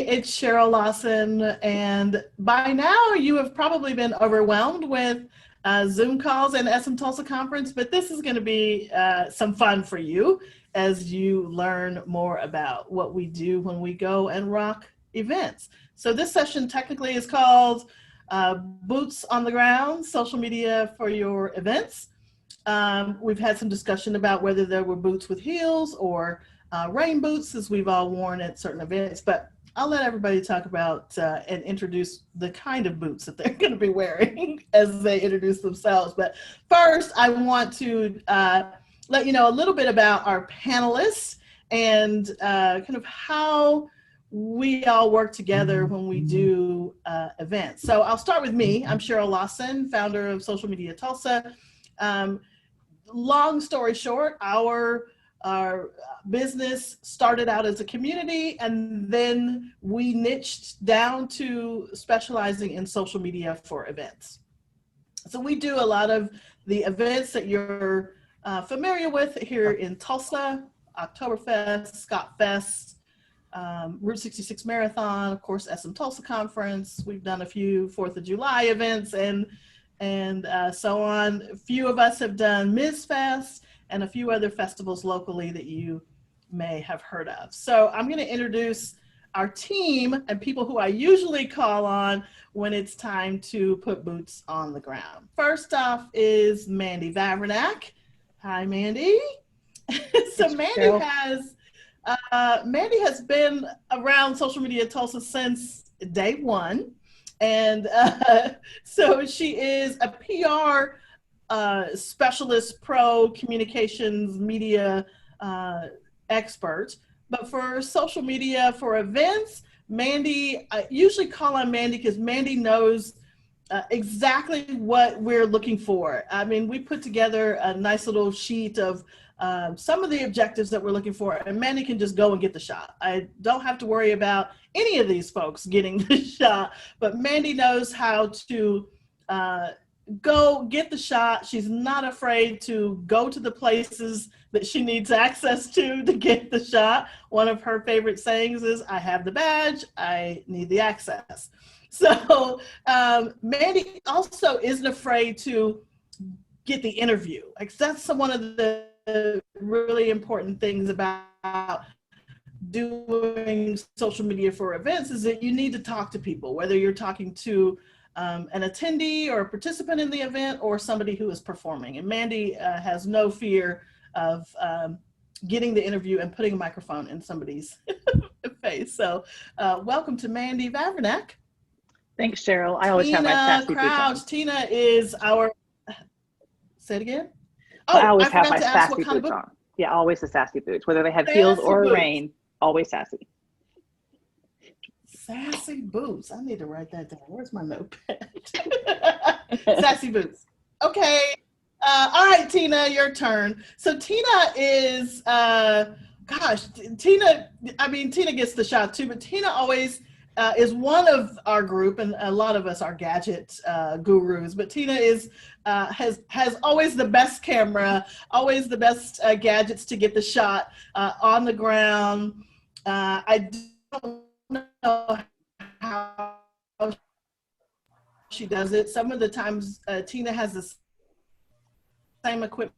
it's Cheryl Lawson, and by now you have probably been overwhelmed with Zoom calls and SMTULSA Conference, but this is going to be some fun for you as you learn more about what we do when we go and rock events. So this session technically is called Boots on the Ground, Social Media for Your Events. We've had some discussion about whether there were boots with heels or rain boots, as we've all worn at certain events, but I'll let everybody talk about and introduce the kind of boots that they're going to be wearing as they introduce themselves. But first, I want to let you know a little bit about our panelists and kind of how we all work together when we do events. So I'll start with me. I'm Cheryl Lawson, founder of Social Media Tulsa. Long story short, our business started out as a community, and then we niched down to specializing in social media for events. So we do a lot of the events that you're familiar with here in Tulsa: Oktoberfest, Scott Fest, Route 66 Marathon, of course, SMTULSA Conference. We've done a few 4th of July events and so on. A few of us have done Ms. Fest and a few other festivals locally that you may have heard of. So I'm going to introduce our team and people who I usually call on when it's time to put boots on the ground. First off is Mandy Vavrenak. Hi, Mandy. So Mandy has been around Social Media Tulsa since day one. And so she is a PR specialist, pro communications media expert. But for social media for events, Mandy, I usually call on Mandy because Mandy knows exactly what we're looking for. I mean, we put together a nice little sheet of some of the objectives that we're looking for, and Mandy can just go and get the shot. I don't have to worry about any of these folks getting the shot, but Mandy knows how to go get the shot. She's not afraid to go to the places that she needs access to get the shot. One of her favorite sayings is, I have the badge, I need the access. So Mandy also isn't afraid to get the interview. Like, that's one of the really important things about doing social media for events, is that you need to talk to people, whether you're talking to an attendee or a participant in the event or somebody who is performing. And Mandy has no fear of getting the interview and putting a microphone in somebody's face. So welcome to Mandy Vavrenak. Thanks, Cheryl. I always have my sassy boots on. Tina is our, say it again? Oh, I always have my sassy boots on. Yeah, always the sassy boots, whether they have heels or rain, always sassy. Sassy boots. I need to write that down. Where's my notepad? Sassy boots. Okay. All right, Tina, your turn. So Tina is, Tina gets the shot too, but Tina always is one of our group, and a lot of us are gadget gurus, but Tina is has always the best camera, always the best gadgets to get the shot on the ground. I don't know how she does it. Some of the times Tina has the same equipment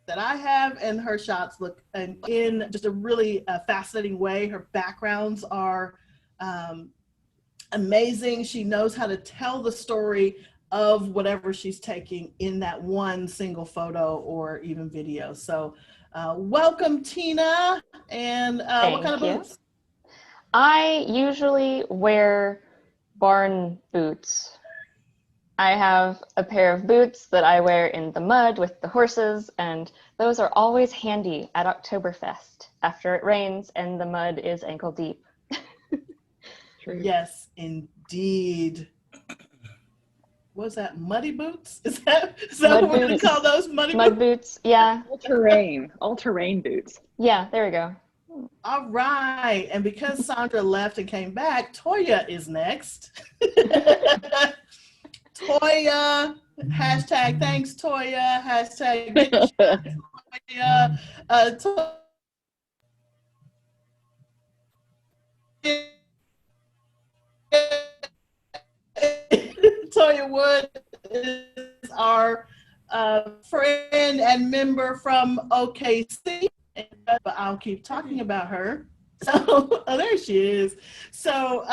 that I have, and her shots look in just a really fascinating way. Her backgrounds are amazing. She knows how to tell the story of whatever she's taking in that one single photo or even video. So welcome, Tina. And what kind of boots? I usually wear barn boots. I have a pair of boots that I wear in the mud with the horses, and those are always handy at Oktoberfest after it rains and the mud is ankle deep. Yes, indeed. What's that, muddy boots? Is that what we're going to call those, mud boots? Yeah. All-terrain boots. Yeah, there we go. All right, and because Sandra left and came back, Toya is next. Toya, hashtag thanks Toya, hashtag Toya. Toya Wood is our friend and member from OKC, but I'll keep talking about her. So, oh, there she is. So,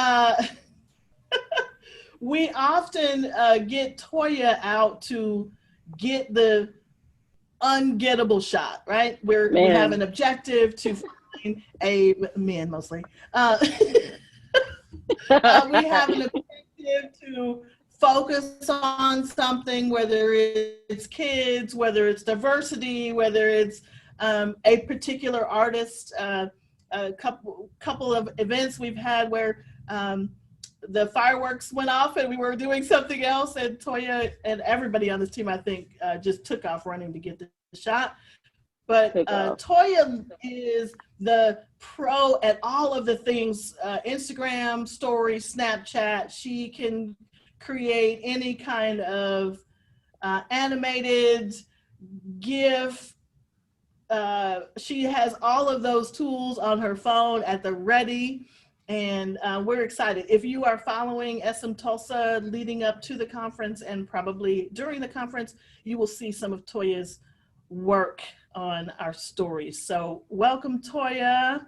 we often get Toya out to get the ungettable shot, right? We have an objective to find a man mostly. We have an objective to focus on something, whether it's kids, whether it's diversity, whether it's a particular artist. A couple of events we've had where the fireworks went off and we were doing something else, and Toya and everybody on this team, I think, just took off running to get the shot. But Toya is the pro at all of the things, Instagram, stories, Snapchat. She can create any kind of animated GIF. She has all of those tools on her phone at the ready. And we're excited. If you are following SMTULSA leading up to the conference and probably during the conference, you will see some of Toya's work on our stories. So welcome, Toya.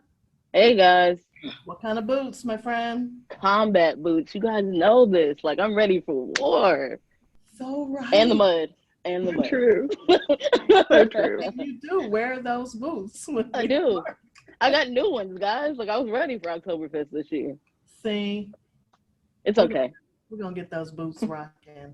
Hey guys. What kind of boots, my friend? Combat boots. You guys know this. Like, I'm ready for war. So right. And the mud. And the mud. True. So true. You do wear those boots. I do. I got new ones, guys. Like, I was ready for Oktoberfest this year. See? It's okay. We're going to get those boots rocking.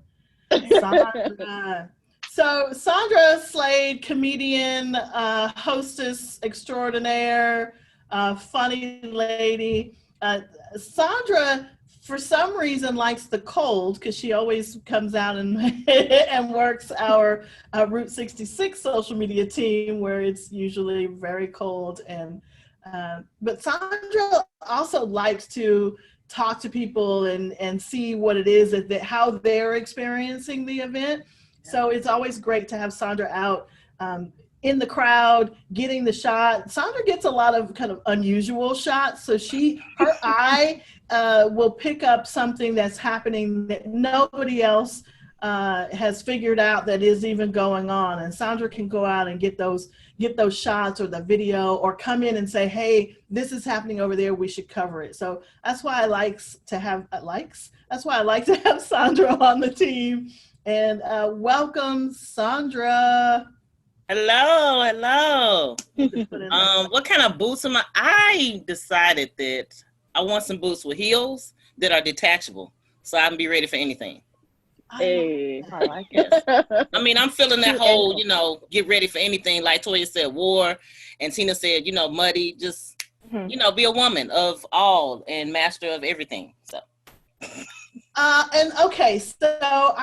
So Sandra Slade, comedian, hostess extraordinaire, funny lady. Sandra, for some reason, likes the cold because she always comes out and and works our Route 66 social media team where it's usually very cold. And but Sandra also likes to talk to people and see what it is how they're experiencing the event. So it's always great to have Sandra out in the crowd, getting the shot. Sandra gets a lot of kind of unusual shots. So her eye will pick up something that's happening that nobody else has figured out that is even going on. And Sandra can go out and get those shots or the video, or come in and say, hey, this is happening over there, we should cover it. So that's why I like to have Sandra on the team. And welcome, Sandra. Hello. What kind of boots am I decided that I want some boots with heels that are detachable, so I can be ready for anything. Hey, I like it. I mean, I'm feeling that whole, get ready for anything. Like Toya said, war, and Tina said, muddy. Just, be a woman of all and master of everything. So. And okay, so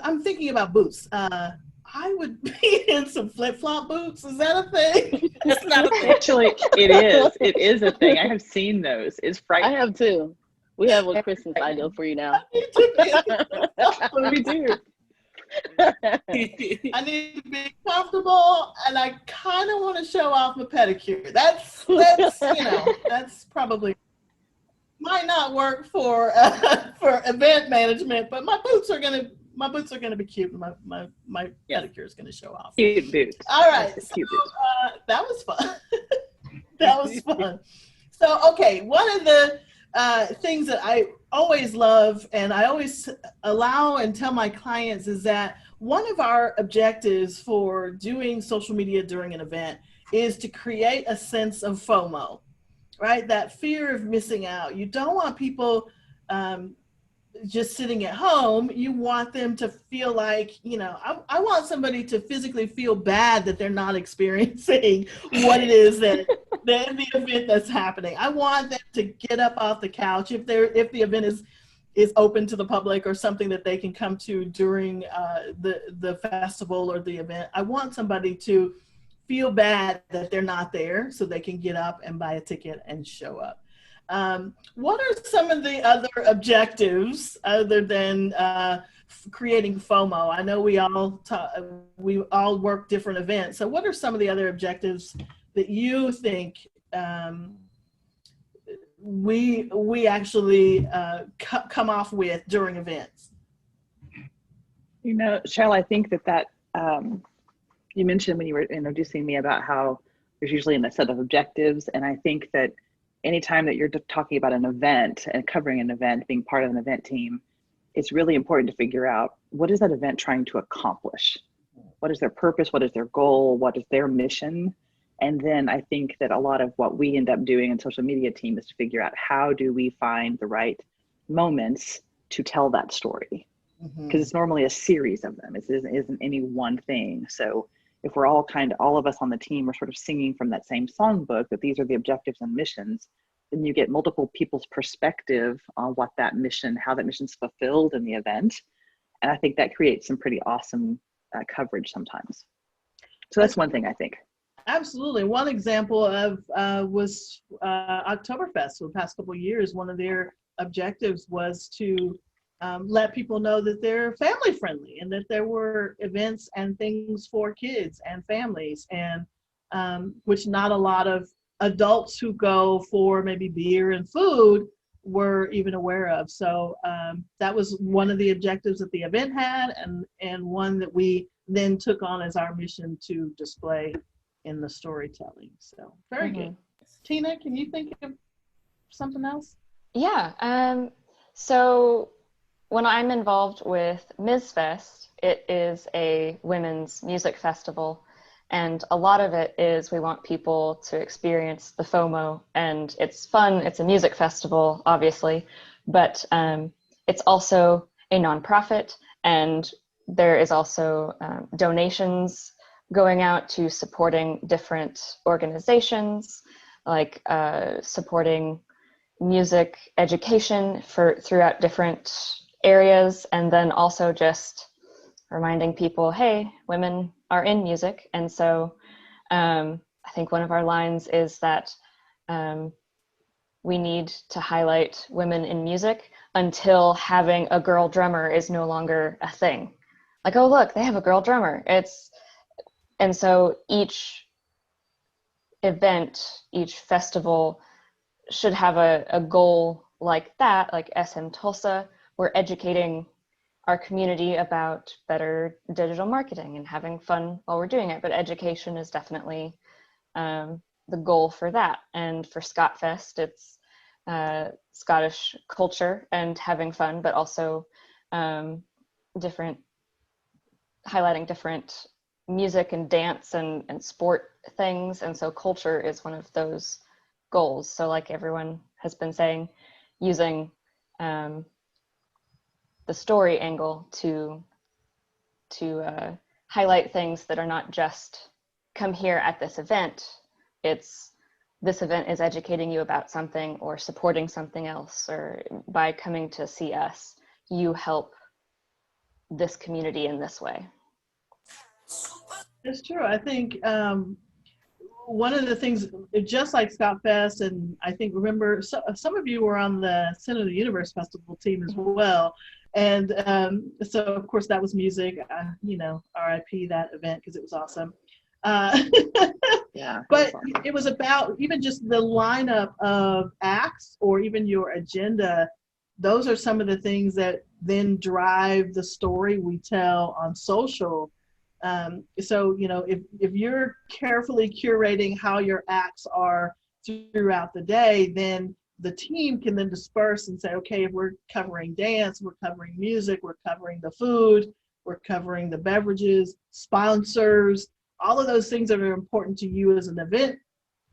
I'm thinking about boots. I would be in some flip-flop boots. Is that a thing? That's not a thing. Actually, it is. It is a thing. I have seen those. It's frightening. I have too. We have a Christmas ideal for you now. We do. I need to be comfortable, and I kind of want to show off my pedicure. That's that's probably might not work for event management, but my boots are gonna be cute. My pedicure is gonna show off. Cute boots. All right, so, cute boots. that was fun. That was fun. So, okay, one of the things that I always love and I always allow and tell my clients is that one of our objectives for doing social media during an event is to create a sense of FOMO, right? That fear of missing out. You don't want people just sitting at home. You want them to feel like, I want somebody to physically feel bad that they're not experiencing what it is that the event that's happening. I want them to get up off the couch if the event is open to the public or something that they can come to during the festival or the event. I want somebody to feel bad that they're not there so they can get up and buy a ticket and show up. What are some of the other objectives other than creating FOMO? I know we all work different events. So what are some of the other objectives that you think we actually come off with during events. You know, Cheryl, I think that you mentioned when you were introducing me about how there's usually a set of objectives, and I think that anytime that you're talking about an event and covering an event, being part of an event team, it's really important to figure out, what is that event trying to accomplish? What is their purpose? What is their goal? What is their mission? And then I think that a lot of what we end up doing in social media team is to figure out, how do we find the right moments to tell that story? Because it's normally a series of them. It isn't any one thing. So if we're all of us on the team are sort of singing from that same songbook, that these are the objectives and missions, then you get multiple people's perspective on what that mission, how that mission's fulfilled in the event. And I think that creates some pretty awesome coverage sometimes. So that's one thing I think. Absolutely. One example of was Oktoberfest. For the past couple of years, one of their objectives was to let people know that they're family friendly and that there were events and things for kids and families, and which not a lot of adults who go for maybe beer and food were even aware of. So that was one of the objectives that the event had, and one that we then took on as our mission to display in the storytelling. So very good. Tina, can you think of something else? Yeah. So when I'm involved with Ms. Fest, it is a women's music festival. And a lot of it is we want people to experience the FOMO, and it's fun. It's a music festival, obviously, but it's also a nonprofit, and there is also donations going out to supporting different organizations, like supporting music education throughout different areas, and then also just reminding people, hey, women are in music. And so I think one of our lines is that we need to highlight women in music until having a girl drummer is no longer a thing. Like, oh, look, they have a girl drummer. And so each event, each festival should have a goal like that, like SMTULSA. We're educating our community about better digital marketing and having fun while we're doing it. But education is definitely the goal for that. And for Scottfest, it's Scottish culture and having fun, but also highlighting different music and dance and sport things. And so culture is one of those goals. So like everyone has been saying, using the story angle to highlight things that are not just come here at this event. It's this event is educating you about something or supporting something else, or by coming to see us, you help this community in this way. It's true. I think one of the things, just like Scottfest, and I think, remember, some of you were on the Center of the Universe Festival team as well. And so, of course, that was music, RIP that event because it was awesome. Yeah. But it was about even just the lineup of acts or even your agenda. Those are some of the things that then drive the story we tell on social. So, if you're carefully curating how your acts are throughout the day, then the team can then disperse and say, okay, if we're covering dance, we're covering music, we're covering the food, we're covering the beverages, sponsors, all of those things that are important to you as an event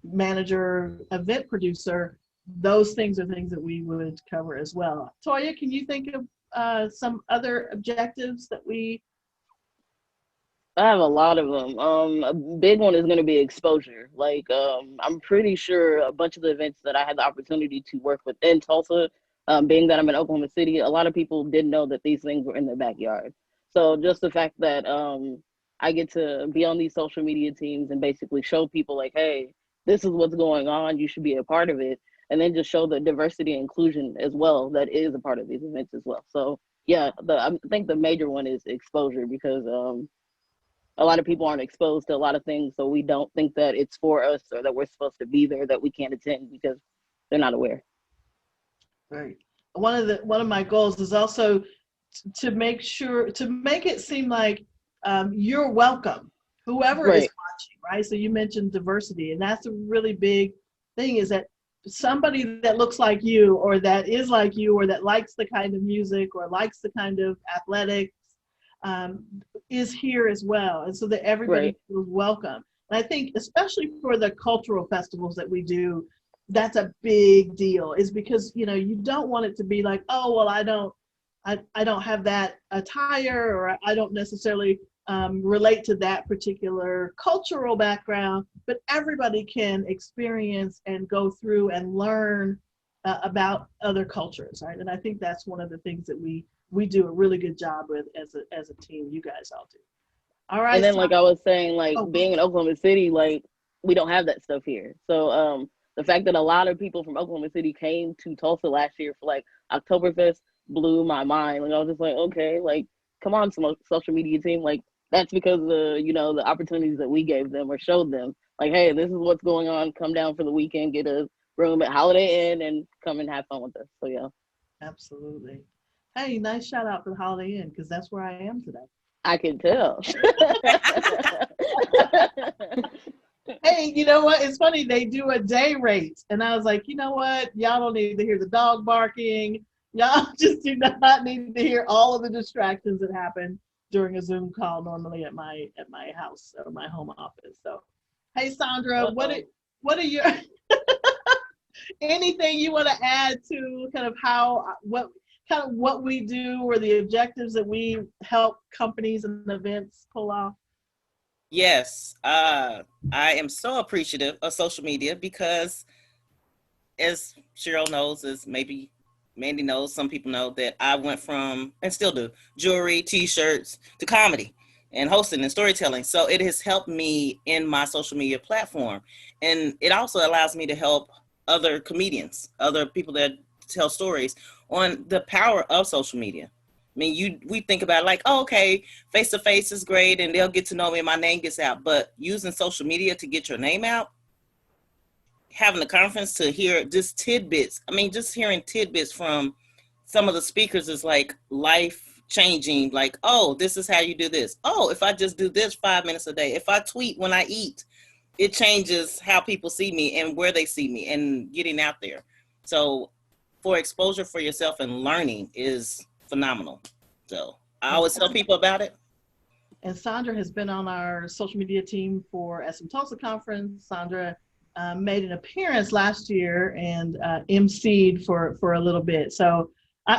manager, event producer. Those things are things that we would cover as well. Toya, can you think of some other objectives that we... I have a lot of them. A big one is going to be exposure. Like, I'm pretty sure a bunch of the events that I had the opportunity to work with in Tulsa, being that I'm in Oklahoma City, a lot of people didn't know that these things were in their backyard. So just the fact that I get to be on these social media teams and basically show people like, hey, this is what's going on, you should be a part of it. And then just show the diversity and inclusion as well that is a part of these events as well. So yeah, I think the major one is exposure, because a lot of people aren't exposed to a lot of things, so we don't think that it's for us or that we're supposed to be there, that we can't attend because they're not aware. Right. One of my goals is also to make it seem like you're welcome, whoever is Right. watching, right? So you mentioned diversity, and that's a really big thing, is that somebody that looks like you, or that is like you, or that likes the kind of music, or likes the kind of athletics, is here as well, and so that everybody Right. feels welcome. And I think especially for the cultural festivals that we do, that's a big deal, is because, you know, you don't want it to be like, oh, well, I don't have that attire, or I don't necessarily relate to that particular cultural background, but everybody can experience and go through and learn about other cultures, right? And I think that's one of the things that we do a really good job with as a team. You guys all do. All right. And then, So, like I was saying, like oh, being in Oklahoma City, like we don't have that stuff here. So the fact that a lot of people from Oklahoma City came to Tulsa last year for like Oktoberfest blew my mind. Like I was just like, okay, like come on, social media team, like that's because the, you know, the opportunities that we gave them or showed them, like, hey, this is what's going on. Come down for the weekend, get a room at Holiday Inn, and come and have fun with us. So yeah, absolutely. Hey, nice shout out for the Holiday Inn, because that's where I am today. I can tell. Hey, you know what? It's funny, they do a day rate. And I was like, you know what? Y'all don't need to hear the dog barking. Y'all just do not need to hear all of the distractions that happen during a Zoom call normally at my house or my home office. So, hey, Sandra, what are your anything you want to add to kind of what we do, or the objectives that we help companies and events pull off? Yes, I am so appreciative of social media because, as Cheryl knows, as maybe Mandy knows, some people know, that I went from, and still do, jewelry, t-shirts, to comedy and hosting and storytelling. So it has helped me in my social media platform. And it also allows me to help other comedians, other people that tell stories, on the power of social media. I mean, we think about it like, oh, okay, face-to-face is great and they'll get to know me and my name gets out. But using social media to get your name out, having a conference to hear just tidbits. I mean, just hearing tidbits from some of the speakers is like life-changing. Like, oh, this is how you do this. Oh, if I just do this 5 minutes a day, if I tweet when I eat, it changes how people see me and where they see me and getting out there. So for exposure for yourself and learning is phenomenal. So I always tell people about it. And Sandra has been on our social media team for SMTULSA Conference. Sandra made an appearance last year and emceed for a little bit. So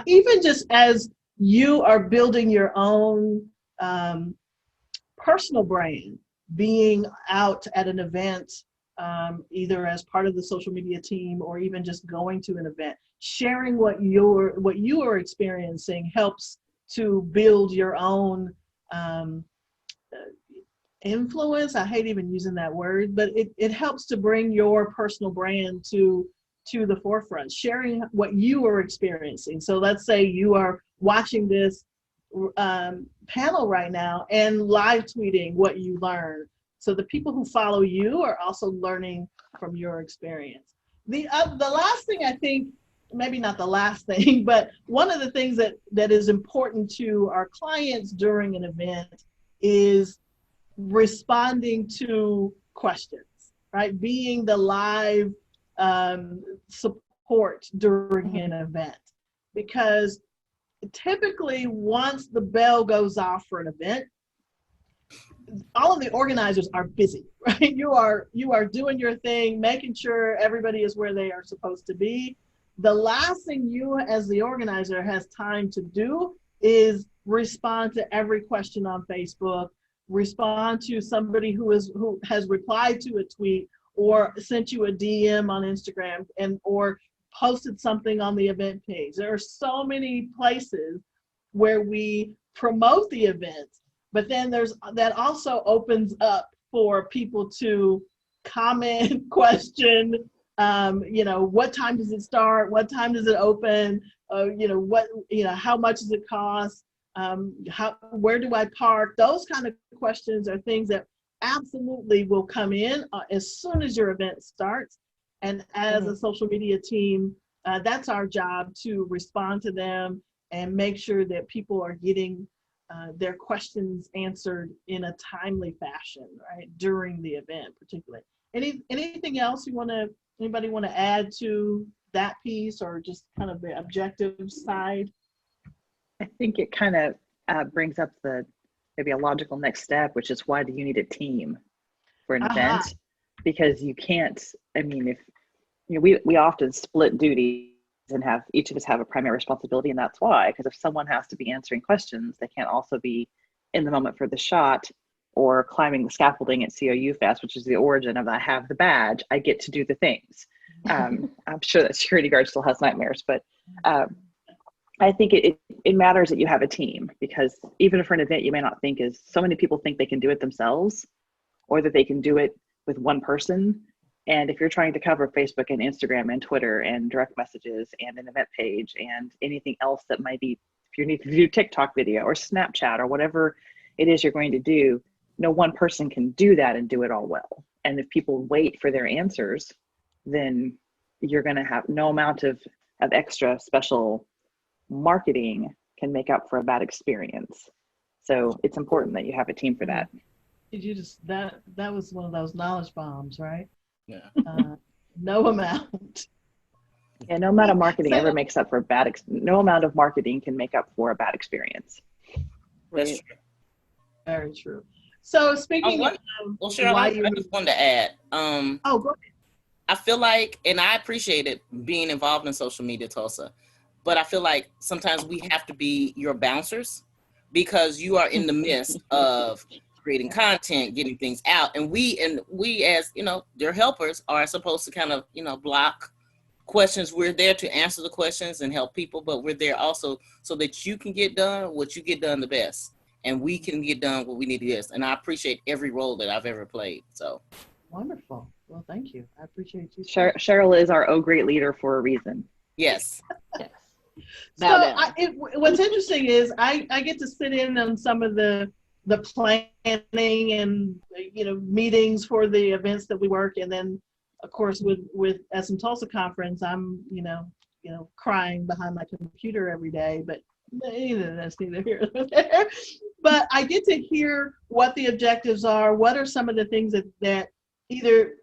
even just as you are building your own personal brand, being out at an event, either as part of the social media team or even just going to an event, sharing what you are experiencing helps to build your own influence. I hate even using that word, but it helps to bring your personal brand to the forefront, sharing what you are experiencing. So let's say you are watching this panel right now and live tweeting what you learned. So the people who follow you are also learning from your experience. The last thing, I think, maybe not the last thing, but one of the things that is important to our clients during an event is responding to questions, right? Being the live support during an event. Because typically once the bell goes off for an event, all of the organizers are busy, right? You are doing your thing, making sure everybody is where they are supposed to be. The last thing you as the organizer has time to do is respond to every question on Facebook, respond to somebody who has replied to a tweet or sent you a DM on Instagram or posted something on the event page. There are so many places where we promote the event, but then that also opens up for people to comment, question, what time does it start? What time does it open? How much does it cost? Where do I park? Those kind of questions are things that absolutely will come in as soon as your event starts. And as a social media team, that's our job, to respond to them and make sure that people are getting their questions answered in a timely fashion, right, during the event particularly. Anything else anybody want to add to that piece, or just kind of the objective side? I think it kind of brings up maybe a logical next step, which is, why do you need a team for an event? Because you can't, I mean, if we often split duties and have each of us have a primary responsibility, and that's why, because if someone has to be answering questions, they can't also be in the moment for the shot or climbing the scaffolding at COU Fest, which is the origin of, I have the badge, I get to do the things. I'm sure that security guard still has nightmares, but I think it matters that you have a team, because even for an event you may not think is, so many people think they can do it themselves, or that they can do it with one person. And if you're trying to cover Facebook and Instagram and Twitter and direct messages and an event page and anything else that might be, if you need to do TikTok video or Snapchat or whatever it is you're going to do, no one person can do that and do it all well. And if people wait for their answers, then you're going to have no amount of extra special marketing can make up for a bad experience. So it's important that you have a team for that. Did you just, that was one of those knowledge bombs, right? Yeah. No amount. Yeah, no amount of marketing ever makes up for no amount of marketing can make up for a bad experience. That's true. Very true. So speaking of, well, Cheryl, I just wanted to add. Go ahead. I feel like, and I appreciated being involved in social media, Tulsa, but I feel like sometimes we have to be your bouncers, because you are in the midst of creating content, getting things out, and we as their helpers are supposed to kind of block questions. We're there to answer the questions and help people, but we're there also so that you can get done what you get done the best, and we can get done what we need to get. And I appreciate every role that I've ever played. So wonderful. Well, thank you. I appreciate you. Cheryl is our great leader for a reason. Yes. Yes. So what's interesting is I get to sit in on some of the planning and meetings for the events that we work, and then of course with SMTULSA Conference, I'm crying behind my computer every day, but that's neither here nor there. But I get to hear what the objectives are, what are some of the things that either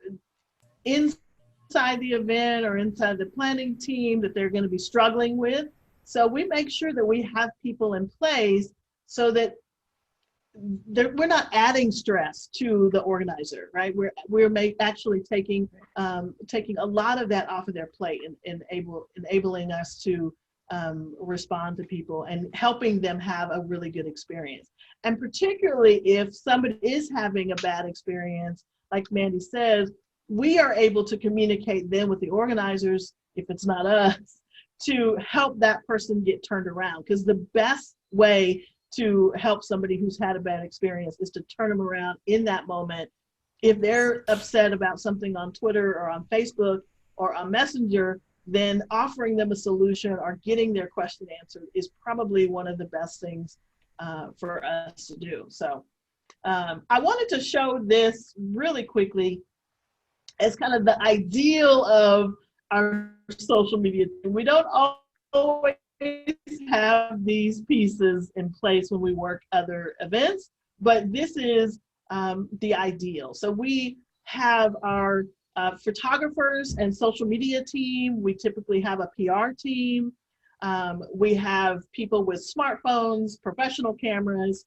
inside the event or inside the planning team that they're going to be struggling with. So we make sure that we have people in place so that we're not adding stress to the organizer, right? We're actually taking a lot of that off of their plate and enabling us to respond to people and helping them have a really good experience. And particularly if somebody is having a bad experience, like Mandy says, we are able to communicate then with the organizers, if it's not us, to help that person get turned around. Because the best way to help somebody who's had a bad experience is to turn them around in that moment. If they're upset about something on Twitter or on Facebook or on Messenger, then offering them a solution or getting their question answered is probably one of the best things for us to do. So I wanted to show this really quickly as kind of the ideal of our social media. We don't always have these pieces in place when we work other events, but this is the ideal. So we have our photographers and social media team. We typically have a PR team. We have people with smartphones, professional cameras.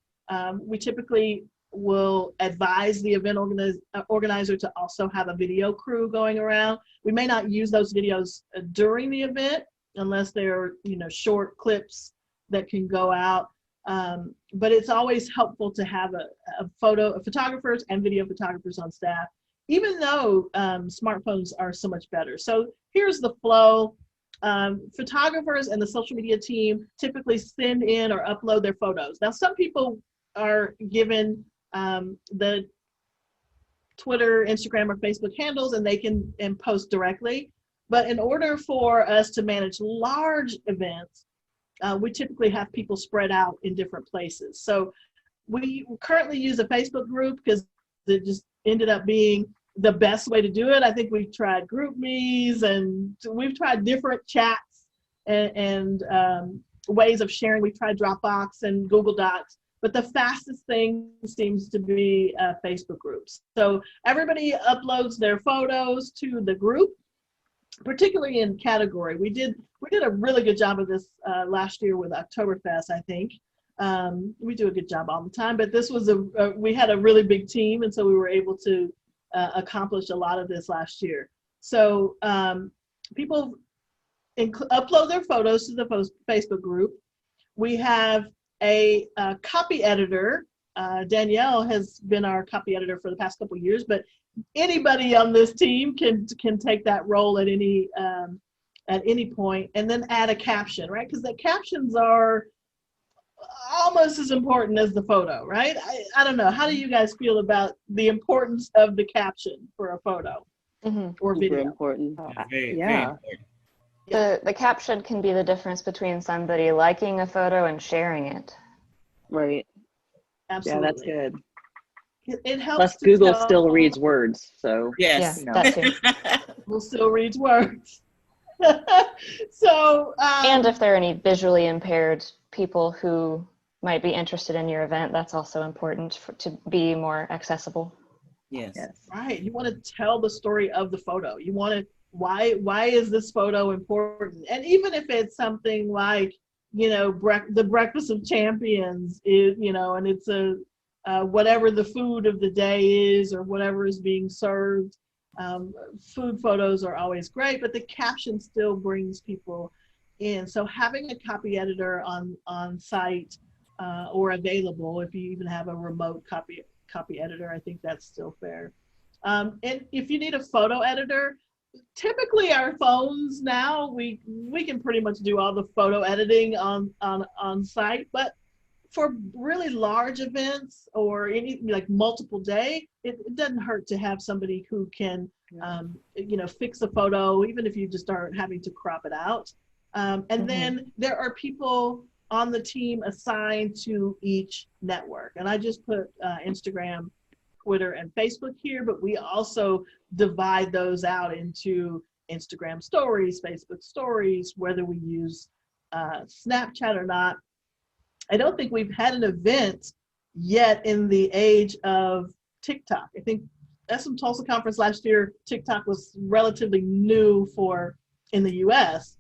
We typically will advise the event organizer to also have a video crew going around. We may not use those videos during the event unless they're short clips that can go out. But it's always helpful to have a photographers and video photographers on staff, even though smartphones are so much better. So here's the flow. Photographers and the social media team typically send in or upload their photos. Now, some people are given the Twitter, Instagram, or Facebook handles, and they can post directly. But in order for us to manage large events, we typically have people spread out in different places. So we currently use a Facebook group because it just ended up being the best way to do it. I think we've tried GroupMe's and we've tried different chats and ways of sharing. We've tried Dropbox and Google Docs, but the fastest thing seems to be Facebook groups. So everybody uploads their photos to the group, particularly in category. We did a really good job of this last year with Oktoberfest, I think. We do a good job all the time, but this was we had a really big team, and so we were able to accomplish a lot of this last year. So people upload their photos to the Facebook group. We have a copy editor. Danielle has been our copy editor for the past couple of years, but anybody on this team can take that role at any point, and then add a caption, right? Because the captions are almost as important as the photo, right? I don't know. How do you guys feel about the importance of the caption for a photo or video? Super important. Very Yeah. important. The caption can be the difference between somebody liking a photo and sharing it. Right. Absolutely. Yeah, that's good. It helps. Plus, to Google tell- still reads words, so Yes. Yeah, that too. Google still reads words. So. And if there are any visually impaired people who might be interested in your event, that's also important to be more accessible. Yes. Right. You want to tell the story of the photo. You want to, why is this photo important? And even if it's something like, the Breakfast of Champions is, and it's whatever the food of the day is or whatever is being served. Food photos are always great, but the caption still brings people in. So having a copy editor on site or available, if you even have a remote copy editor, I think that's still fair. And if you need a photo editor, typically our phones now, we can pretty much do all the photo editing on site, but for really large events or any like multiple day, it doesn't hurt to have somebody who can fix a photo, even if you just aren't having to crop it out. And then there are people on the team assigned to each network. And I just put Instagram, Twitter, and Facebook here, but we also divide those out into Instagram stories, Facebook stories, whether we use Snapchat or not. I don't think we've had an event yet in the age of TikTok. I think SMTULSA Conference last year, TikTok was relatively new in the US.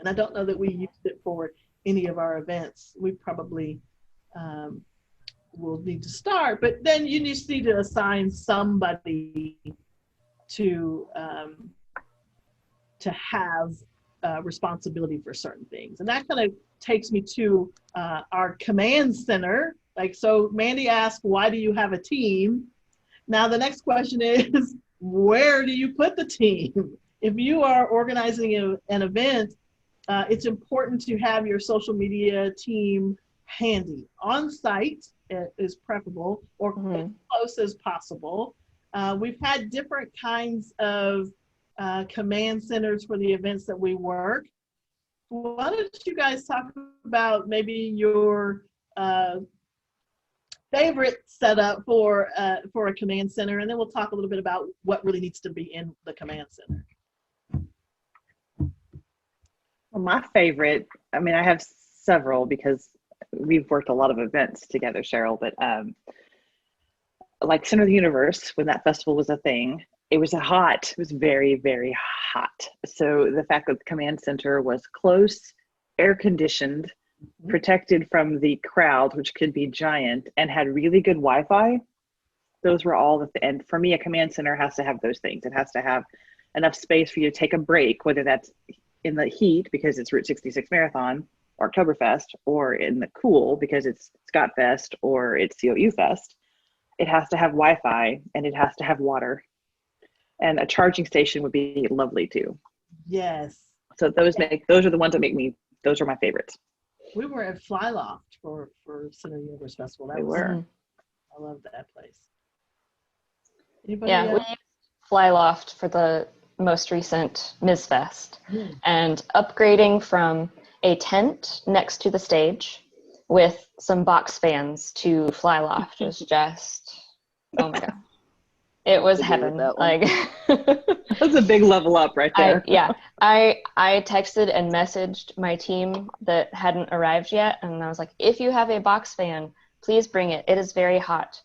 And I don't know that we used it for any of our events. We probably will need to start, but then you just need to assign somebody to have responsibility for certain things. And that kind of takes me to our command center. So Mandy asked, why do you have a team? Now the next question is, where do you put the team? If you are organizing an event, it's important to have your social media team handy. On site is preferable, or as close as possible. We've had different kinds of command centers for the events that we work. Why don't you guys talk about maybe your favorite setup for a command center, and then we'll talk a little bit about what really needs to be in the command center. Well, my favorite, I mean, I have several because we've worked a lot of events together, Cheryl, but like Center of the Universe, when that festival was a thing, it was very, very hot. So the fact that the command center was close, air conditioned, protected from the crowd, which could be giant, and had really good Wi-Fi, those were all and for me, a command center has to have those things. It has to have enough space for you to take a break, whether that's in the heat because it's Route 66 Marathon or Oktoberfest, or in the cool because it's Scott Fest or it's COU Fest. It has to have Wi-Fi and it has to have water. And a charging station would be lovely too. Yes. So those are the ones that those are my favorites. We were at Flyloft for Center Universe Festival. We were. I love that place. Anybody Yeah, else? we used Flyloft for the most recent Ms. Fest, and upgrading from a tent next to the stage with some box fans to Flyloft was just, oh my God. It was Agree with heaven. that one. Like That's a big level up right there. I texted and messaged my team that hadn't arrived yet, and I was like, if you have a box fan, please bring it. It is very hot.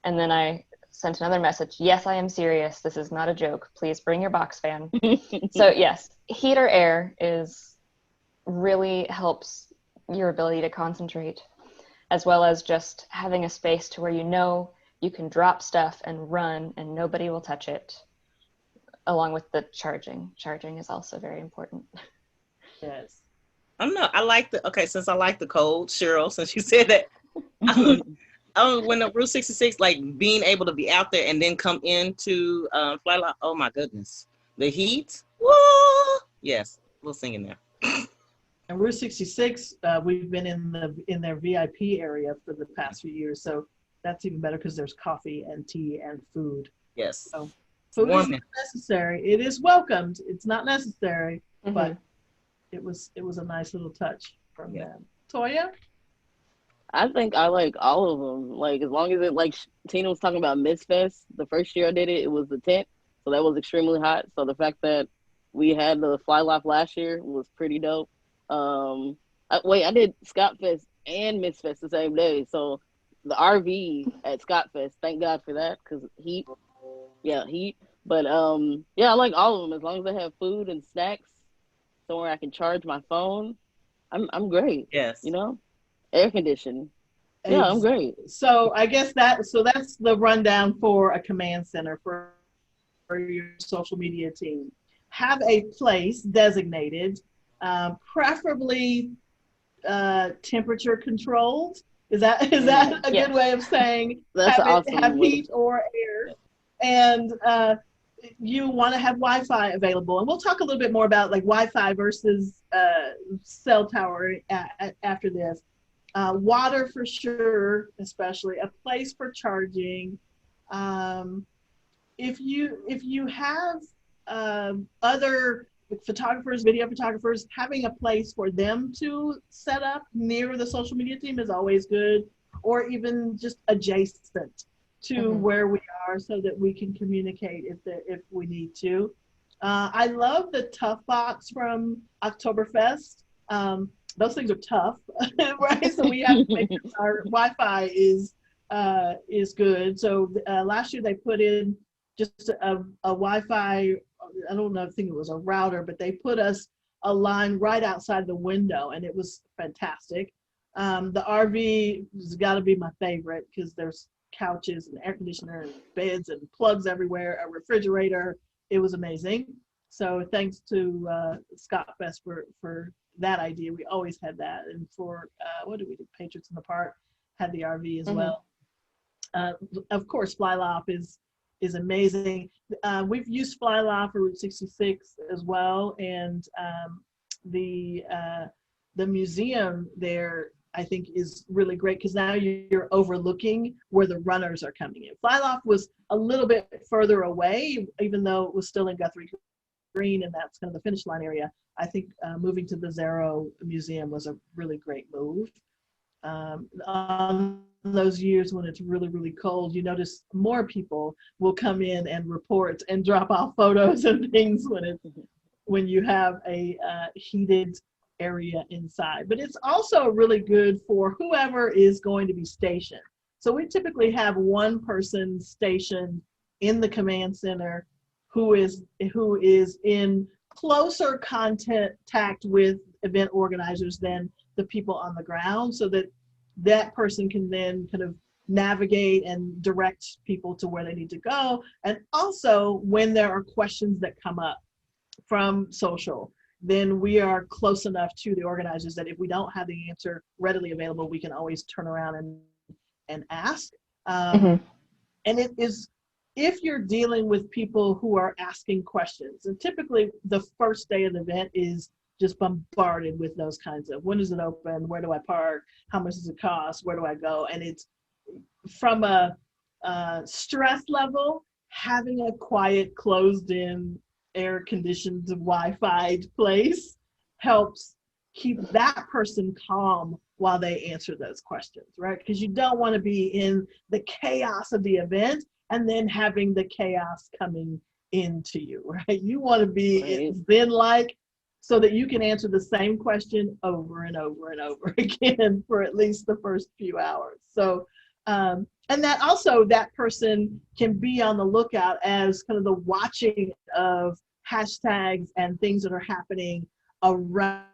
And then I sent another message. Yes, I am serious. This is not a joke. Please bring your box fan. So yes, heat or air is really helps your ability to concentrate, as well as just having a space to where you can drop stuff and run and nobody will touch it, along with the charging. Charging is also very important. Yes. I don't know. Since I like the cold, Cheryl, since you said that, when the Route 66, like being able to be out there and then come into Fly Lot, oh my goodness. The heat, whoa! Yes, we'll sing in there. And Route 66, we've been in their VIP area for the past few years, so that's even better because there's coffee and tea and food. Yes. So food is not necessary. It is welcomed. It's not necessary, but it was a nice little touch from them. Toya? I think I like all of them. Like, as long as it, like Tina was talking about Miss Fest, the first year I did it, it was the tent, so that was extremely hot. So the fact that we had the Fly Loft last year was pretty dope. I did Scott Fest and Miss Fest the same day, so the RV at Scott Fest, thank God for that, because heat. But I like all of them as long as they have food and snacks, somewhere I can charge my phone. I'm great. Yes. You know, air conditioning. Yeah, I'm great. So I guess that's the rundown for a command center for your social media team. Have a place designated, preferably temperature controlled. Is that a good way of saying have heat or air? And you want to have Wi-Fi available. And we'll talk a little bit more about like Wi-Fi versus cell tower after this. Water for sure, especially a place for charging. If you have other photographers, video photographers, having a place for them to set up near the social media team is always good, or even just adjacent to where we are so that we can communicate if we need to. I love the Tough Box from Oktoberfest. Those things are tough, right? So we have to make sure our Wi-Fi is good. So last year they put in just a Wi-Fi, I don't know, I think it was a router, but they put us a line right outside the window, and it was fantastic. The RV has got to be my favorite because there's couches and air conditioner and beds and plugs everywhere, a refrigerator. It was amazing. So thanks to Scott Fest for that idea. We always had that. And for, what did we do? Patriots in the Park had the RV as well. Of course, Flylop is amazing. We've used Flylop for Route 66 as well. And the museum there, I think, is really great because now you're overlooking where the runners are coming in. Flylop was a little bit further away, even though it was still in Guthrie Green, and that's kind of the finish line area. I think moving to the Zero Museum was a really great move. On those years when it's really, really cold, you notice more people will come in and report and drop off photos and things when you have a heated area inside. But it's also really good for whoever is going to be stationed. So we typically have one person stationed in the command center who is in closer contact with event organizers than the people on the ground, so that person can then kind of navigate and direct people to where they need to go. And also when there are questions that come up from social, then we are close enough to the organizers that if we don't have the answer readily available, we can always turn around and ask. And it is, if you're dealing with people who are asking questions, and typically the first day of the event is just bombarded with those kinds of, when is it open? Where do I park? How much does it cost? Where do I go? And it's from a stress level, having a quiet, closed in, air-conditioned, Wi-Fi place helps keep that person calm while they answer those questions, right? Because you don't want to be in the chaos of the event and then having the chaos coming into you, right? You want to be Right. Zen-like so that you can answer the same question over and over and over again for at least the first few hours. So, and that also that person can be on the lookout as kind of the watching of hashtags and things that are happening around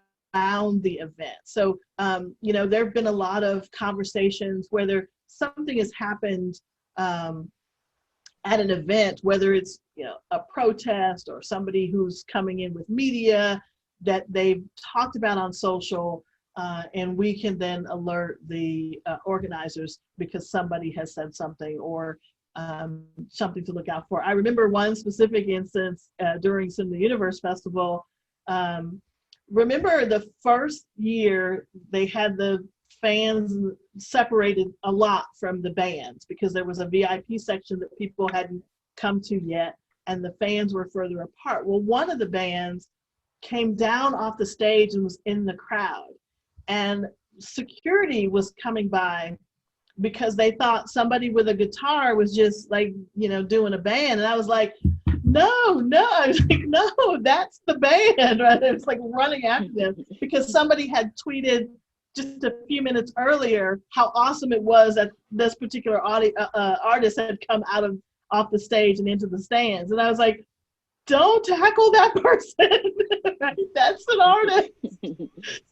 the event. So, you know, there have been a lot of conversations whether something has happened at an event, whether it's, you know, a protest or somebody who's coming in with media that they've talked about on social, and we can then alert the organizers because somebody has said something or something to look out for. I remember one specific instance during Sim the Universe Festival. Remember the first year they had the fans separated a lot from the bands because there was a VIP section that people hadn't come to yet, and the fans were further apart. Well, one of the bands came down off the stage and was in the crowd, and security was coming by because they thought somebody with a guitar was just like, you know, doing a band. And I was like, no, I was like, no, that's the band, right? It was like running after them because somebody had tweeted just a few minutes earlier how awesome it was that this particular artist had come off the stage and into the stands. And I was like, don't tackle that person. Right? That's an artist.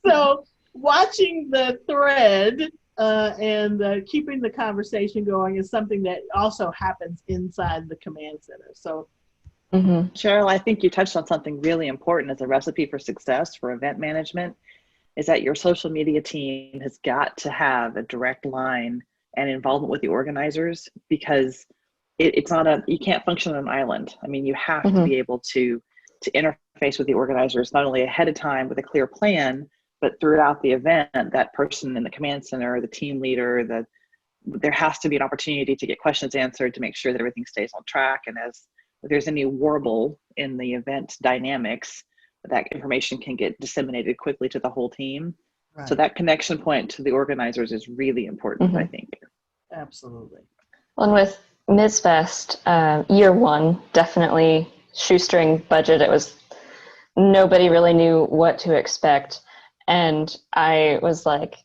So watching the thread and keeping the conversation going is something that also happens inside the command center. So Cheryl, I think you touched on something really important as a recipe for success for event management, is that your social media team has got to have a direct line and involvement with the organizers, because it's not you can't function on an island. I mean, you have to be able to interface with the organizers, not only ahead of time with a clear plan, but throughout the event. That person in the command center, the team leader, there has to be an opportunity to get questions answered to make sure that everything stays on track. And if there's any warble in the event dynamics, that information can get disseminated quickly to the whole team. Right. So that connection point to the organizers is really important, I think. Absolutely. Well, and with MizFest, year one, definitely shoestring budget. It was, nobody really knew what to expect. And I was like,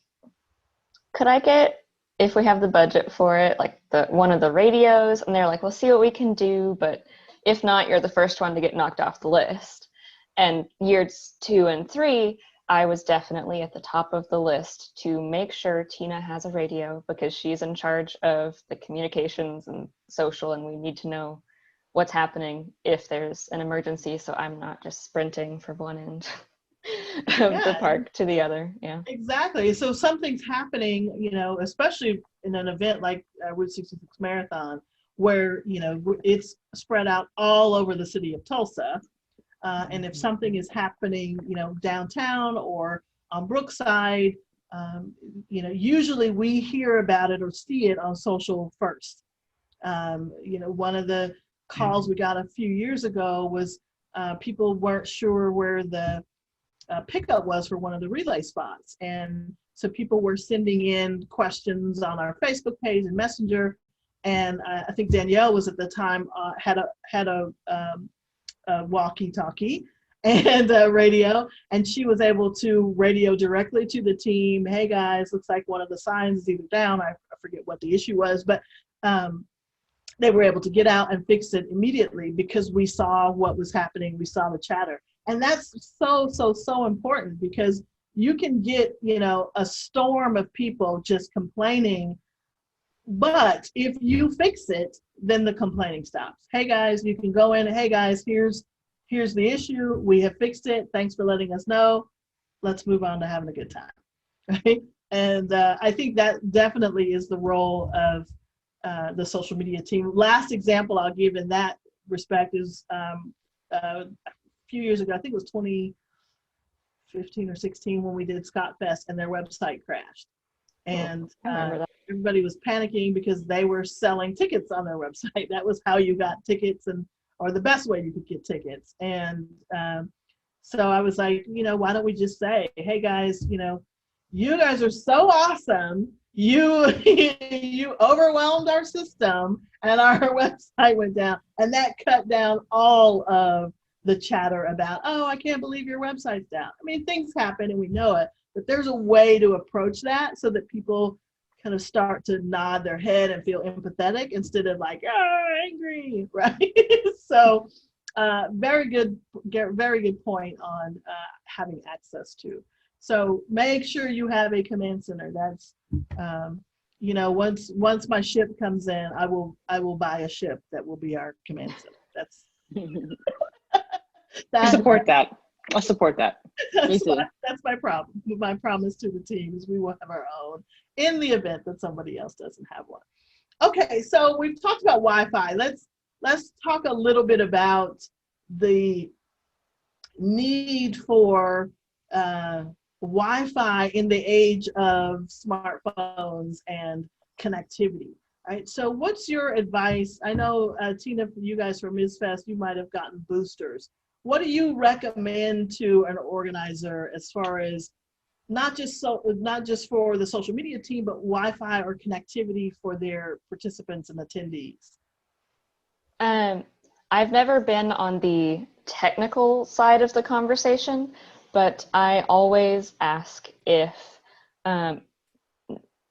could I get, if we have the budget for it, like one of the radios? And they're like, we'll see what we can do, but if not, you're the first one to get knocked off the list. And years 2 and 3, I was definitely at the top of the list to make sure Tina has a radio, because she's in charge of the communications and social, and we need to know what's happening if there's an emergency, so I'm not just sprinting from one end of the park to the other. Yeah, exactly. So something's happening, you know, especially in an event like Route 66 Marathon, where, you know, it's spread out all over the city of Tulsa. And if something is happening, you know, downtown or on Brookside, you know, usually we hear about it or see it on social first. You know, one of the calls we got a few years ago was people weren't sure where the pickup was for one of the relay spots. And so people were sending in questions on our Facebook page and Messenger. And I think Danielle was at the time had a walkie-talkie and radio, and she was able to radio directly to the team. Hey guys, looks like one of the signs is either down. I forget what the issue was, but they were able to get out and fix it immediately because we saw what was happening. We saw the chatter, and that's so important, because you can get, you know, a storm of people just complaining. But if you fix it, then the complaining stops. Hey guys, you can go in. Hey guys, here's the issue. We have fixed it. Thanks for letting us know. Let's move on to having a good time, right? And I think that definitely is the role of the social media team. Last example I'll give in that respect is a few years ago, I think it was 2015 or 16, when we did Scott Fest and their website crashed. And everybody was panicking because they were selling tickets on their website. That was how you got tickets, or the best way you could get tickets. And so I was like, you know, why don't we just say, hey guys, you know, you guys are so awesome you overwhelmed our system and our website went down, and that cut down all of the chatter about, oh, I can't believe your website's down. I mean, things happen and we know it, but there's a way to approach that so that people kind of start to nod their head and feel empathetic instead of like, oh, angry, right? So very good point on having access to. So make sure you have a command center. That's, you know, once my ship comes in, I will buy a ship that will be our command center. That's I support that. I support that. That's my problem. My promise to the team is we will have our own in the event that somebody else doesn't have one. Okay, so we've talked about Wi-Fi. Let's talk a little bit about the need for Wi-Fi in the age of smartphones and connectivity. Right. So what's your advice? I know, Tina, for you guys from MizFest, you might have gotten boosters. What do you recommend to an organizer as far as not just for the social media team, but Wi-Fi or connectivity for their participants and attendees? I've never been on the technical side of the conversation, but I always ask if